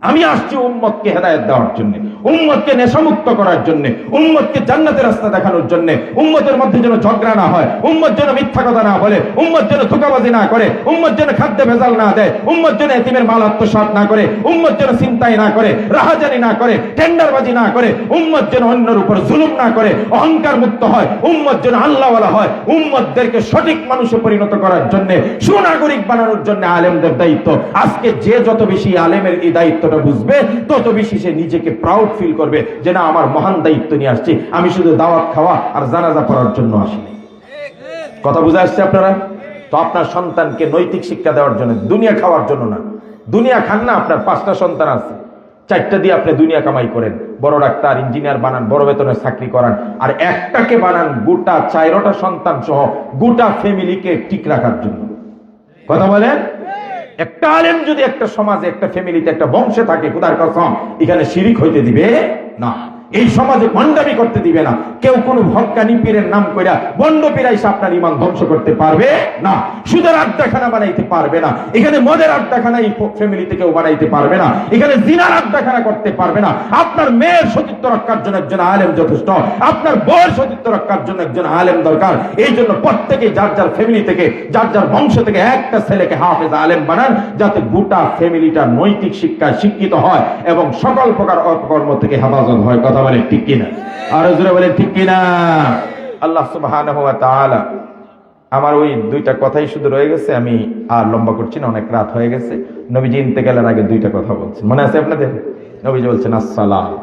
আমি আসছি উম্মতকে হেদায়েত দেওয়ার জন্য, উম্মতকে নেশামুক্ত করার জন্য, উম্মতকে জান্নাতের রাস্তা দেখানোর জন্য, উম্মতের মধ্যে যেন ঝগড়া না হয়, উম্মত যেন মিথ্যা কথা না বলে, উম্মত যেন ধোঁকাবাজি না করে, উম্মত যেন খাদ্যে ভেজাল না দেয়, উম্মত যেন এতিমের মাল আত্মসাৎ না করে, উম্মত যেন চিন্তাই না করে, রাহাজানি না করে, টেন্ডারবাজি না করে, উম্মত যেন অন্যের উপর জুলুম না করে, অহংকার মুক্ত হয়, উম্মত যেন আল্লাহওয়ালা হয়। উম্মতদেরকে সঠিক মানুষে পরিণত করার জন্য, সুনাগরিক বানানোর জন্য আলেমদের দায়িত্ব। আজকে যে যত বেশি আলেমের এই দায়িত্ব বুঝবে, তত বেশি সে নিজেকে প্রাউড ফিল করবে যে না, আমার মহান দায়িত্ব নিয়ে আসছি, আমি শুধু দাওয়াত খাওয়া আর জানাজা পড়ার জন্য আসিনি। কথা বুঝে আসছে আপনারা? তো আপনার সন্তানকে নৈতিক শিক্ষা দেওয়ার জন্য, দুনিয়া খাওয়ার জন্য না। দুনিয়া খান না, আপনার 5টা সন্তান আছে, 4টা দিয়ে আপনি দুনিয়া কামাই করেন, বড় ডাক্তার ইঞ্জিনিয়ার বানান, বড় বেতনের চাকরি করান, আর একটাকে বানান গোটা 4টা সন্তান সহ গোটা ফ্যামিলিকে ঠিক রাখার জন্য। কথা বলেন? একটা আলেম যদি একটা সমাজে, একটা ফ্যামিলিতে, একটা বংশে থাকে, খোদার কসম এখানে শিরিক হইতে দিবে না। এই সমাজে ভণ্ডামি করতে দিবে না। কেউ কোনো হক্কানি পীরের নাম কইরা বন্ড পীরাই আপনার ঈমান ধ্বংস করতে পারবে না। সুদের আড্ডাখানা বানাইতে পারবে না। এখানে মদের আড্ডাখানা এই ফ্যামিলিতে কেউ বানাইতে পারবে না। এখানে জিনার আড্ডাখানা করতে পারবে না। আপনার মেয়ের সতীত্ব রক্ষার জন্য একজন আলেম যথেষ্ট, আপনার বউয়ের সতীত্ব রক্ষার জন্য একজন আলেম দরকার। এই জন্য প্রত্যেকে যার যার ফ্যামিলি থেকে, যার যার বংশ থেকে একটা ছেলেকে হাফেজ আলেম বানান, যাতে গোটা ফ্যামিলিটা নৈতিক শিক্ষায় শিক্ষিত হয় এবং সকল প্রকার অপকর্ম থেকে হেফাজত হয়। কথা বলে ঠিক কিনা? আর জোরে বলে ঠিক কিনা? আল্লাহ সুবহানাহু ওয়া তাআলা, আমার ওই 2টা কথাই শুধু রয়ে গেছে, আমি আর লম্বা করছি না, অনেক রাত হয়ে গেছে। নবীজি ইন্তেকালের আগে 2টা কথা বলছেন, মনে আছে আপনাদের? নবীজি বলছেন আসসালাত,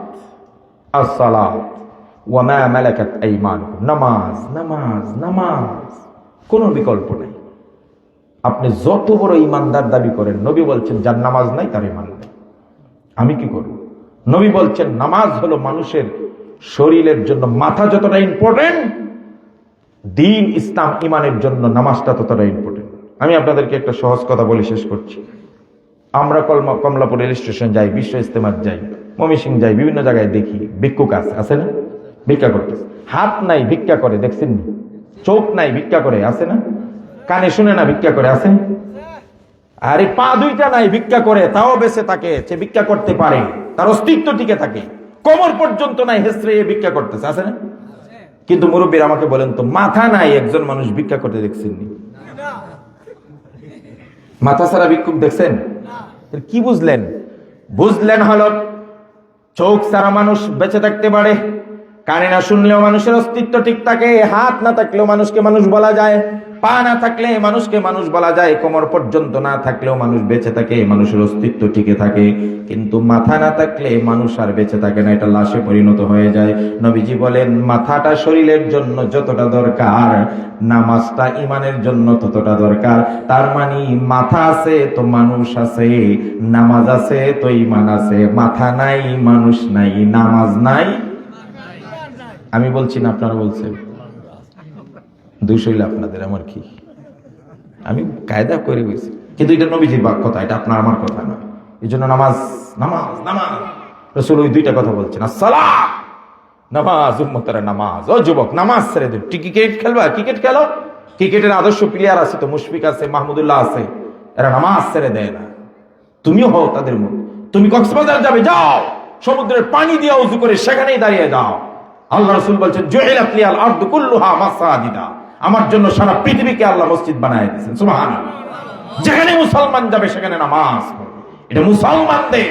আসসালাত ওয়া মা মালাকাত আইমানুকুম, নামাজ, নামাজ, নামাজ, কোনো বিকল্প নেই। আপনি যত বড় ইমানদার দাবি করেন, নবী বলছেন যার নামাজ নাই তার ইমান নেই। আমি কি করব? নবী বলছেন নামাজ হলো মানুষের শরীরের জন্য মাথা যতটা ইম্পর্টেন্ট, দ্বীন ইসলাম ইমানের জন্য নামাজটা ততটা ইম্পর্টেন্ট। আমি আপনাদেরকে একটা সহজ কথা বলে শেষ করছি। আমরা কমলাপুর রেল স্টেশন যাই, বিশ্ব ইস্তেমার যাই, ময়মনসিংহ যাই, বিভিন্ন জায়গায় দেখি ভিক্ষুক আছে না? ভিক্ষা করতেছে, হাত নাই ভিক্ষা করে, দেখছেন? চোখ নাই ভিক্ষা করে, আছে না? কানে শুনে না ভিক্ষা করে, আছে? আরে পা 2টা নাই ভিক্ষা করে, তাও বেঁচে থাকে, সে ভিক্ষা করতে পারে, তার অস্তিত্ব টিকে থাকে। কোমর পর্যন্ত নাই, হেসরে ভিক্ষা করতেছে, আছে না? কিন্তু মুরব্বীরা আমাকে বলেন তো, মাথা নাই একজন মানুষ ভিক্ষা করতে দেখছেন? মাথা ছাড়া ভিক্ষুক দেখছেন? কি বুঝলেন? বুঝলেন হলো চোখ ছাড়া মানুষ বেঁচে থাকতে পারে, কানে না শুনলেও মানুষের অস্তিত্ব ঠিক থাকে, হাত না থাকলেও মানুষকে মানুষ বলা যায়, পা না থাকলে মানুষকে মানুষ বলা যায়, কোমর পর্যন্ত না থাকলেও মানুষ বেঁচে থাকে, মানুষের অস্তিত্ব টিকে থাকে। কিন্তু মাথা না থাকলে মানুষ আর বেঁচে থাকে না, এটা লাশে পরিণত হয়ে যায়। নবীজি বলেন মাথাটা শরীরের জন্য যতটা দরকার, নামাজটা ইমানের জন্য ততটা দরকার। তার মানে মাথা আছে তো মানুষ আছে, নামাজ আছে তো ইমান আছে। মাথা নাই, মানুষ নাই, নামাজ নাই। আমি বলছি না আপনারা বলছেন? দোষ হইলে আপনাদের, আমার কি? আমি কায়দা করে গেছি, কিন্তু এটা নবীজির কথা, এটা আপনার আমার কথা না। এই জন্য নামাজ, নামাজ, নামাজ। রাসূল ওই 2টা কথা বলছেন, আসসালাত, নামাজ, উম্মতেরা নামাজ। ও যুবক, নামাজ ছেড়ে দিন। ক্রিকেট খেলবা? ক্রিকেট খেলো, ক্রিকেটের আদর্শ প্লেয়ার আছে তো, মুশফিক আছে, মাহমুদুল্লাহ আছে, এরা নামাজ ছেড়ে দেয় না। তুমিও হও তাদের মধ্যে। তুমি কক্সবাজার যাবে, যাও, সমুদ্রের পানি দিয়ে উযু করে সেখানেই দাঁড়িয়ে যাও। আল্লাহ রাসূল বলছেন জুইলাত লিয়াল আরদু কুল্লুহা মাসাজিদা, আমার জন্য সারা পৃথিবীকে আল্লাহ মসজিদ বানায় দিয়েছেন। সুবহানাল্লাহ। যেখানে মুসলমান যাবে সেখানে নামাজ পড়বে, এটা মুসলমানদের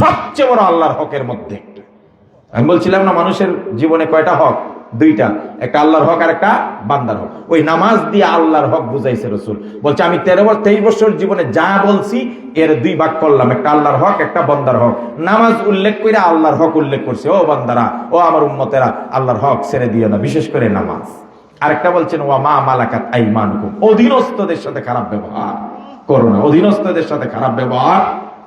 সবচেয়ে বড় আল্লাহর হকের মধ্যে একটা। আমি বলছিলাম না মানুষের জীবনে কয়টা হক? দুইটা, একটা আল্লাহর হক আর একটা বান্দার হক। ওই নামাজ দিয়ে আল্লাহর হক বুঝাইছে রাসূল। বলছে আমি 23 বছর জীবনে যা বলছি এর 2 ভাগ করলাম, একটা আল্লাহর হক একটা বান্দার হক। নামাজ উল্লেখ করে আল্লাহর হক উল্লেখ করছে, ও বান্দারা, ও আমার উম্মতেরা, আল্লাহর হক ছেড়ে দিও না, বিশেষ করে নামাজ। আরেকটা বলছেন ওয়া মা মালাকাত আইমানুকুম, অধীনস্থদের সাথে খারাপ ব্যবহার করো না, অধীনস্থদের সাথে খারাপ ব্যবহার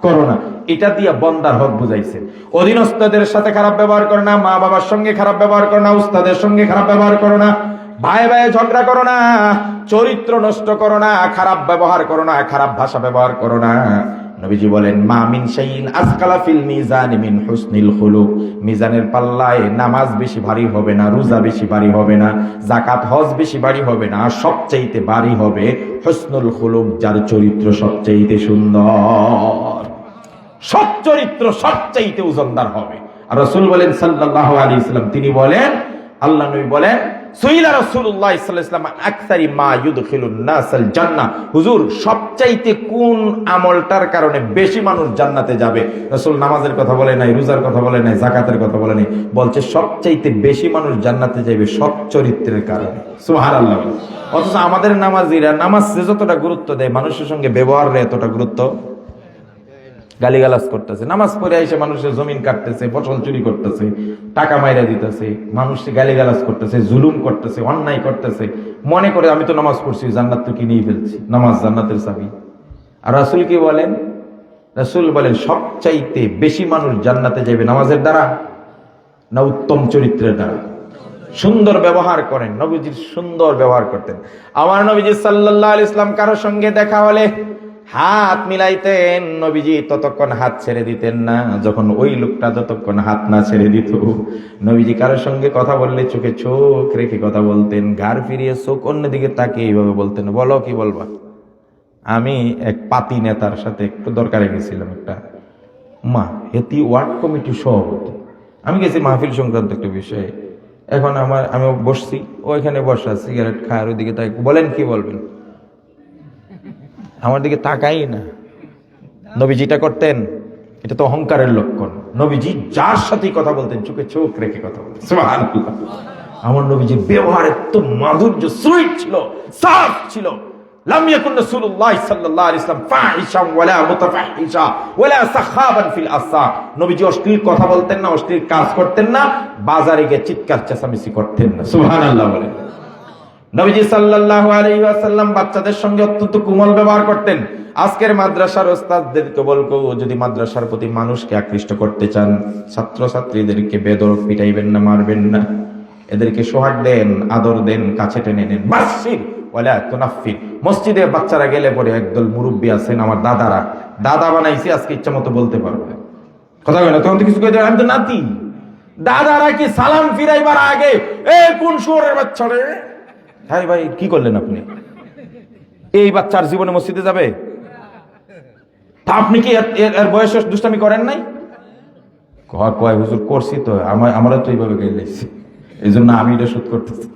করো না। এটা দিয়ে বন্দার হক বুঝাইছে। অধীনস্থদের সাথে খারাপ ব্যবহার করো না, মা বাবার সঙ্গে খারাপ ব্যবহার করো না, উস্তাদের সঙ্গে খারাপ ব্যবহার করো না, ভাই ভাই ঝগড়া করো না, চরিত্র নষ্ট করো না, খারাপ ব্যবহার করো না, খারাপ ভাষা ব্যবহার করো না। নবীজি বলেন মা মিন শাইইন আসকালা ফিল মিজান মিন হুসনিল খুলুক, মিজানের পাল্লায় নামাজ বেশি ভারী হবে না, রোজা বেশি ভারী হবে না, যাকাত হজ বেশি ভারী হবে না, সবচাইতে ভারী হবে হুসনুল খুলুক, যার চরিত্র সবচাইতে সুন্দর, সৎ চরিত্র সবচাইতে ওজনদার হবে। আর রাসূল বলেন সাল্লাল্লাহু আলাইহি ওয়াসাল্লাম, তিনি বলেন, আল্লাহ নবী বলেন সুইলা রাসূলুল্লাহ সাল্লাল্লাহু আলাইহি ওয়াসাল্লাম আকসারি মা ইউদখিলুন নাসাল জান্নাহ, হুজুর সবচাইতে কোন আমলটার কারণে বেশি মানুষ জান্নাতে যাবে? রাসূল নামাজের কথা বলে নাই, রোজার কথা বলে নাই, যাকাতের কথা বলে নাই, বলছে সবচাইতে বেশি মানুষ জান্নাতে যাবে সৎ চরিত্রের কারণে। সুবহানাল্লাহ। অথচ আমাদের নামাজিরা নামাজ যতটা গুরুত্ব দেয়, মানুষের সঙ্গে ব্যবহারে এতটা গুরুত্ব, গালিগালাজ করতেছে, নামাজ পড়ে এসে মানুষের জমিন কাটতেছে, ফসল চুরি করতেছে, টাকা মাইরা দিতেছে, মানুষকে গালিগালাজ করতেছে, জুলুম করতেছে, অন্যায় করতেছে, মনে করে আমি তো নামাজ পড়ছি, জান্নাত তো কিনেই ফেলছি, নামাজ জান্নাতের চাবি। আর রাসূল কি বলেন? রাসূল বলেন সবচাইতে বেশি মানুষ জান্নাতে যাবে নামাজের দ্বারা না উত্তম চরিত্রের দ্বারা? সুন্দর ব্যবহার করেন, নবীজির সুন্দর ব্যবহার করতেন। আমার নবীজি সাল্লাল্লাহু আলাইহি ওয়াসাল্লাম কারোর সঙ্গে দেখা হলে হাত মিলাইতেন, নবীজি ততক্ষণ হাত ছেড়ে দিতেন না যখন ওই লোকটা যতক্ষণ হাত না ছেড়ে দিত। নবীজি কারোর সঙ্গে কথা বললে চোখে চোখ রেখে কথা বলতেন, ঘাড় ফিরিয়ে চোখ অন্যদিকে তাকিয়ে এইভাবে বলতেন, বলো কি বলবা? আমি এক পাতি নেতার সাথে একটু দরকারে গেছিলাম, একটা হেতি ওয়ার্ড কমিটির সভাপতি, আমি গেছি মাহফিল সংক্রান্ত একটা বিষয়ে। এখন আমি বসছি, ওইখানে বসা সিগারেট খায়, ওইদিকে তাই বলেন কি বলবেন, আমার দিকে তাকাই না। নবীজিটা করতেন, এটা তো অহংকারের লক্ষণ। নবীজি যার সাথে কথা বলতেন চোখে চোখ রেখে কথা বলতেন। সুবহানাল্লাহ। আমার নবীজির ব্যবহার এত মাধুর্য, সুইট ছিল, সাফ ছিল। লাম ইয়াকুন রাসূলুল্লাহ সাল্লাল্লাহু আলাইহি ওয়াসাল্লাম ফাহিশান ওয়ালা মুতাফাহিশা ওয়ালা সাখাবান ফিল আসা। নবীজি অশ্লীল কথা বলতেন না, অশ্লীল কাজ করতেন না, বাজারে গিয়ে চিৎকার চেঁচামেচি করতেন না। সুবহানাল্লাহ বলেন। নবীজি সাল্লাল্লাহু আলাইহি ওয়াসাল্লাম বাচ্চাদের সঙ্গে অত্যন্ত কোমল ব্যবহার করতেন। আজকের মাদ্রাসার ওস্তাদদেরকে বলবো, যদি মাদ্রাসার প্রতি মানুষকে আকৃষ্ট করতে চান, ছাত্রছাত্রীদেরকে বেদরক পিটাইবেন না, মারবেন না, এদেরকে সোহাগ দেন, আদর দেন, কাছে টেনে নেন। বাসির ওয়ালা তুনাফির। মসজিদে বাচ্চারা গেলে পরে একদল মুরব্বী আছেন, আমার দাদারা, দাদা বানাইছি আজকে ইচ্ছা মতো বলতে পারবে, কথা বলে না, তখন তো কিছু কই দেন, আমি তো নাতি। দাদারা কি সালাম ফিরাইবার আগে এ কোন শুয়োরের বাচ্চা রে, হ্যাঁ ভাই কি করলেন আপনি? এই বাচ্চার জীবনে মসজিদে যাবে? তা আপনি কি এর বয়সে দুষ্টামি করেন নাই? কয় হুজুর করছি তো, আমারও তো এইভাবে গেলেছি, এই জন্য আমি এটা শোধ করতেছি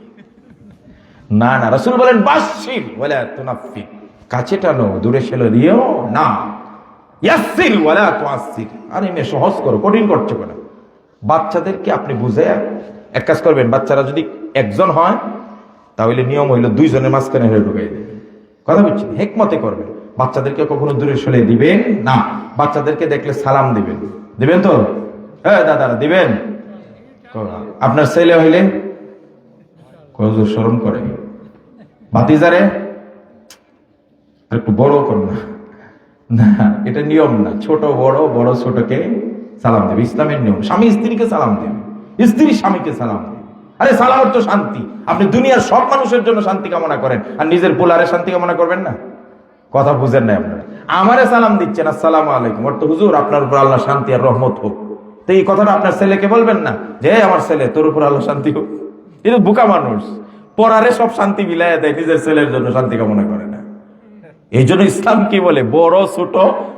না। না, রাসূল বলেন বাশির ওয়ালা তুনাফির, কাছে টানো, দূরে ঠেলে দিও না। ইয়াসসির ওয়ালা তুআসসির, আরে মে সহজ করো, কঠিন করছো কেন? বাচ্চাদেরকে আপনি বুঝে এক কাজ করবেন, বাচ্চারা যদি একজন হয় তাহলে নিয়ম হইল দুইজনের মাঝখানে হয়ে ঢুকাই দেবেন, কথা বলছি, হেকমতে করবেন। বাচ্চাদেরকে কখনো দূরে সরে দিবেন না, বাচ্চাদেরকে দেখলে সালাম দিবেন, দিবেন তো? হ্যাঁ দাদারা দিবেন। আপনার ছেলে হইলে শরম করে, ভাতিজারে একটু বড় কর না, না এটা নিয়ম না, ছোট বড়, বড় ছোটকে সালাম দেবে, ইসলামের নিয়ম। স্বামী স্ত্রীকে সালাম দেবে, স্ত্রী স্বামীকে সালাম দেবে। আরে সালাম তো শান্তি, আপনি দুনিয়ার সব মানুষের জন্য শান্তি কামনা করেন আর নিজের পোলারে শান্তি কামনা করবেন না? কথা বুঝেন না আপনারা? আমারে সালাম দিচ্ছেন আসসালামু আলাইকুম, অর্থ হুজুর আপনার উপর আল্লাহ শান্তি আর রহমত হোক। তো এই কথাটা আপনার ছেলেকে বলবেন না যে আমার ছেলে তোর উপর আল্লাহ শান্তি হোক? এটা বোকা মানুষ, পরারে সব শান্তি মিলাই দেয়, নিজের ছেলের জন্য শান্তি কামনা করে না। এই জন্য ইসলাম কি বলে, বড় ছোট,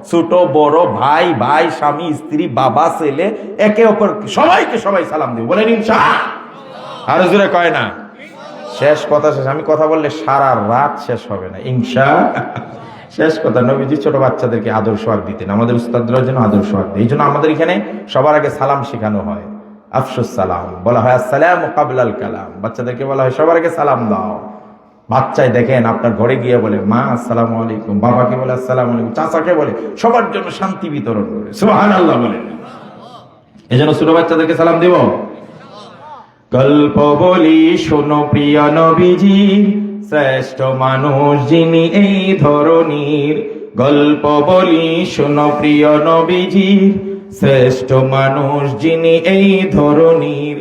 ছোট বড়, ভাই ভাই, স্বামী স্ত্রী, বাবা ছেলে, একে অপর সবাইকে সবাই সালাম দেবে। বলেন ইনশাআল্লাহ। আরো জোরে কয় না? শেষ কথা শেষ। আমি কথা বললে সারা রাত শেষ হবে না ইনশা। শেষ কথা, নবীজি ছোট বাচ্চাদেরকে আদর সোহাগ দিতেন, আমাদের উস্তাদরা যেন আদর সোহাগ দেয়। এই জন্য আমাদের এখানে সবার আগে সালাম শেখানো হয়, আফসুস সালাম বলা হয়, আসসালামু কাবলাল কালাম। বাচ্চাদেরকে বলা হয় সবার আগে সালাম দাও। বাচ্চায় দেখেন আপনার ঘরে গিয়ে বলে মা আসসালামু আলাইকুম, বাবাকে বলে আসসালামু আলাইকুম, চাচাকে বলে, সবার জন্য শান্তি বিতরণ করে সুবহানাল্লাহ বলে। এই জন্য ছোট বাচ্চাদেরকে সালাম দিব। গল্প বলি শোনো প্রিয় নবীজি, শ্রেষ্ঠ মানুষ যিনি এই ধরনীর। গল্প বলি শোনো প্রিয় নবীজি, শ্রেষ্ঠ মানুষ যিনি এই ধরনীর।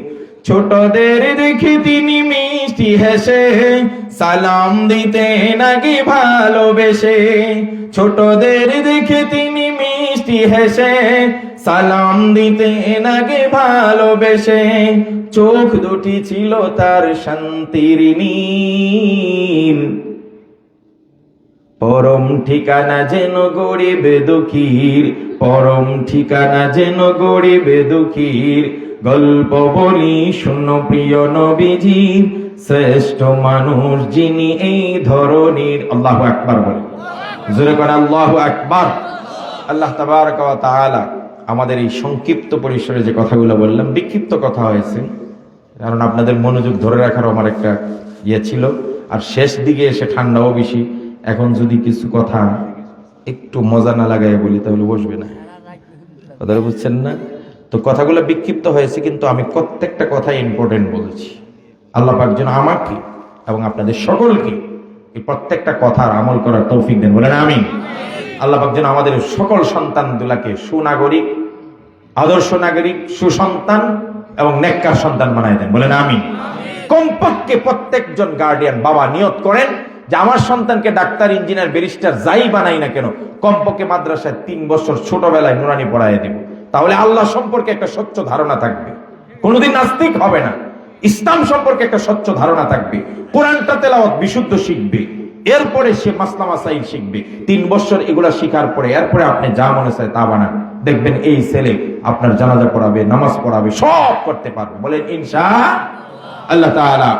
ছোটদের দেখে তিনি মিষ্টি হেসে সালাম দিতেন আগে ভালোবেসে। ছোটদের দেখে তিনি মিষ্টি হেসে সালাম দিতেন আগে ভালোবেসে। চোখ দুটি ছিল তার শান্তির নীল, পরম ঠিকানা যেন গরিব দুঃখীর, পরম ঠিকানা যেন গরিব দুঃখীর। গল্প বলি শোনো প্রিয় নবীজি, শ্রেষ্ঠ মানুষ যিনি এই ধরনীর। আল্লাহু আকবার বলে, জোরে করে আল্লাহু আকবার। আল্লাহ তাবারক ওয়া তাআলা আমাদের এই সংক্ষিপ্ত পরিসরে যে কথাগুলো বললাম, বিক্ষিপ্ত কথা হয়েছে, কারণ আপনাদের মনোযোগ ধরে রাখার আমার একটা ইয়ে ছিল। আর শেষ দিকে এসে ঠান্ডাও বেশি, এখন যদি কিছু কথা একটু মজা না লাগাই বলি তাহলে বসবে না, কথাটা বুঝছেন না? তো কথাগুলো বিক্ষিপ্ত হয়েছে, কিন্তু আমি প্রত্যেকটা কথা ইম্পর্টেন্ট বলেছি। আল্লাহ পাক যেন আমাকে এবং আপনাদের সকলকে এই প্রত্যেকটা কথার আমল করার তৌফিক দেন, বলেন আমিন। আল্লাহ পাক যেন আমাদের সকল সন্তানগুলাকে সুনাগরিক, আদর্শ নাগরিক, সুসন্তান এবং নেককার সন্তান বানায় দেন, বলেন আমিন। কমপক্ষে প্রত্যেকজন গার্ডিয়ান বাবা নিয়ত করেন যে আমার সন্তানকে ডাক্তার, ইঞ্জিনিয়ার, ব্যারিস্টার যাই বানাই না কেন, কমপক্ষে মাদ্রাসায় 3 বছর ছোটবেলায় নুরানি পড়ায় দেব। তাহলে আল্লাহ সম্পর্কে একটা স্বচ্ছ ধারণা থাকবে, কোনোদিন নাস্তিক হবে না। ইসলাম সম্পর্কে একটা স্বচ্ছ ধারণা থাকবে, কোরআনটা তেলাওয়াত বিশুদ্ধ শিখবে, এরপরে সে মাসলা মাসাইল শিখবে। 3 বছর এগুলা শিখার পরে এরপরে আপনি যা মনে চায় তা বানান, দেখবেন এই ছেলে আপনার জানাজা পড়াবে, নামাজ পড়াবে, সব করতে পারবে, বলেন ইনশাআল্লাহ। আল্লাহ তাআলা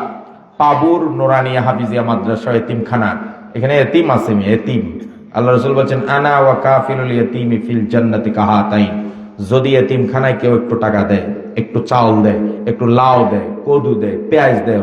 পাবুর নুরানিয়া হাফিজিয়া মাদ্রাসা এতিমখানা, এখানে এতিম আছে, এতিম। আল্লাহ রাসূল বলেন আনা ওয়া কাফিলুল ইয়াতীমি ফিল জান্নাতি কাহাতাইন। যদি এতিমখানায় কেউ একটু টাকা দেয়, একটু চাউল দেয়, একটু লাউ দেয়, কদু দেয়, পেঁয়াজ দেয়,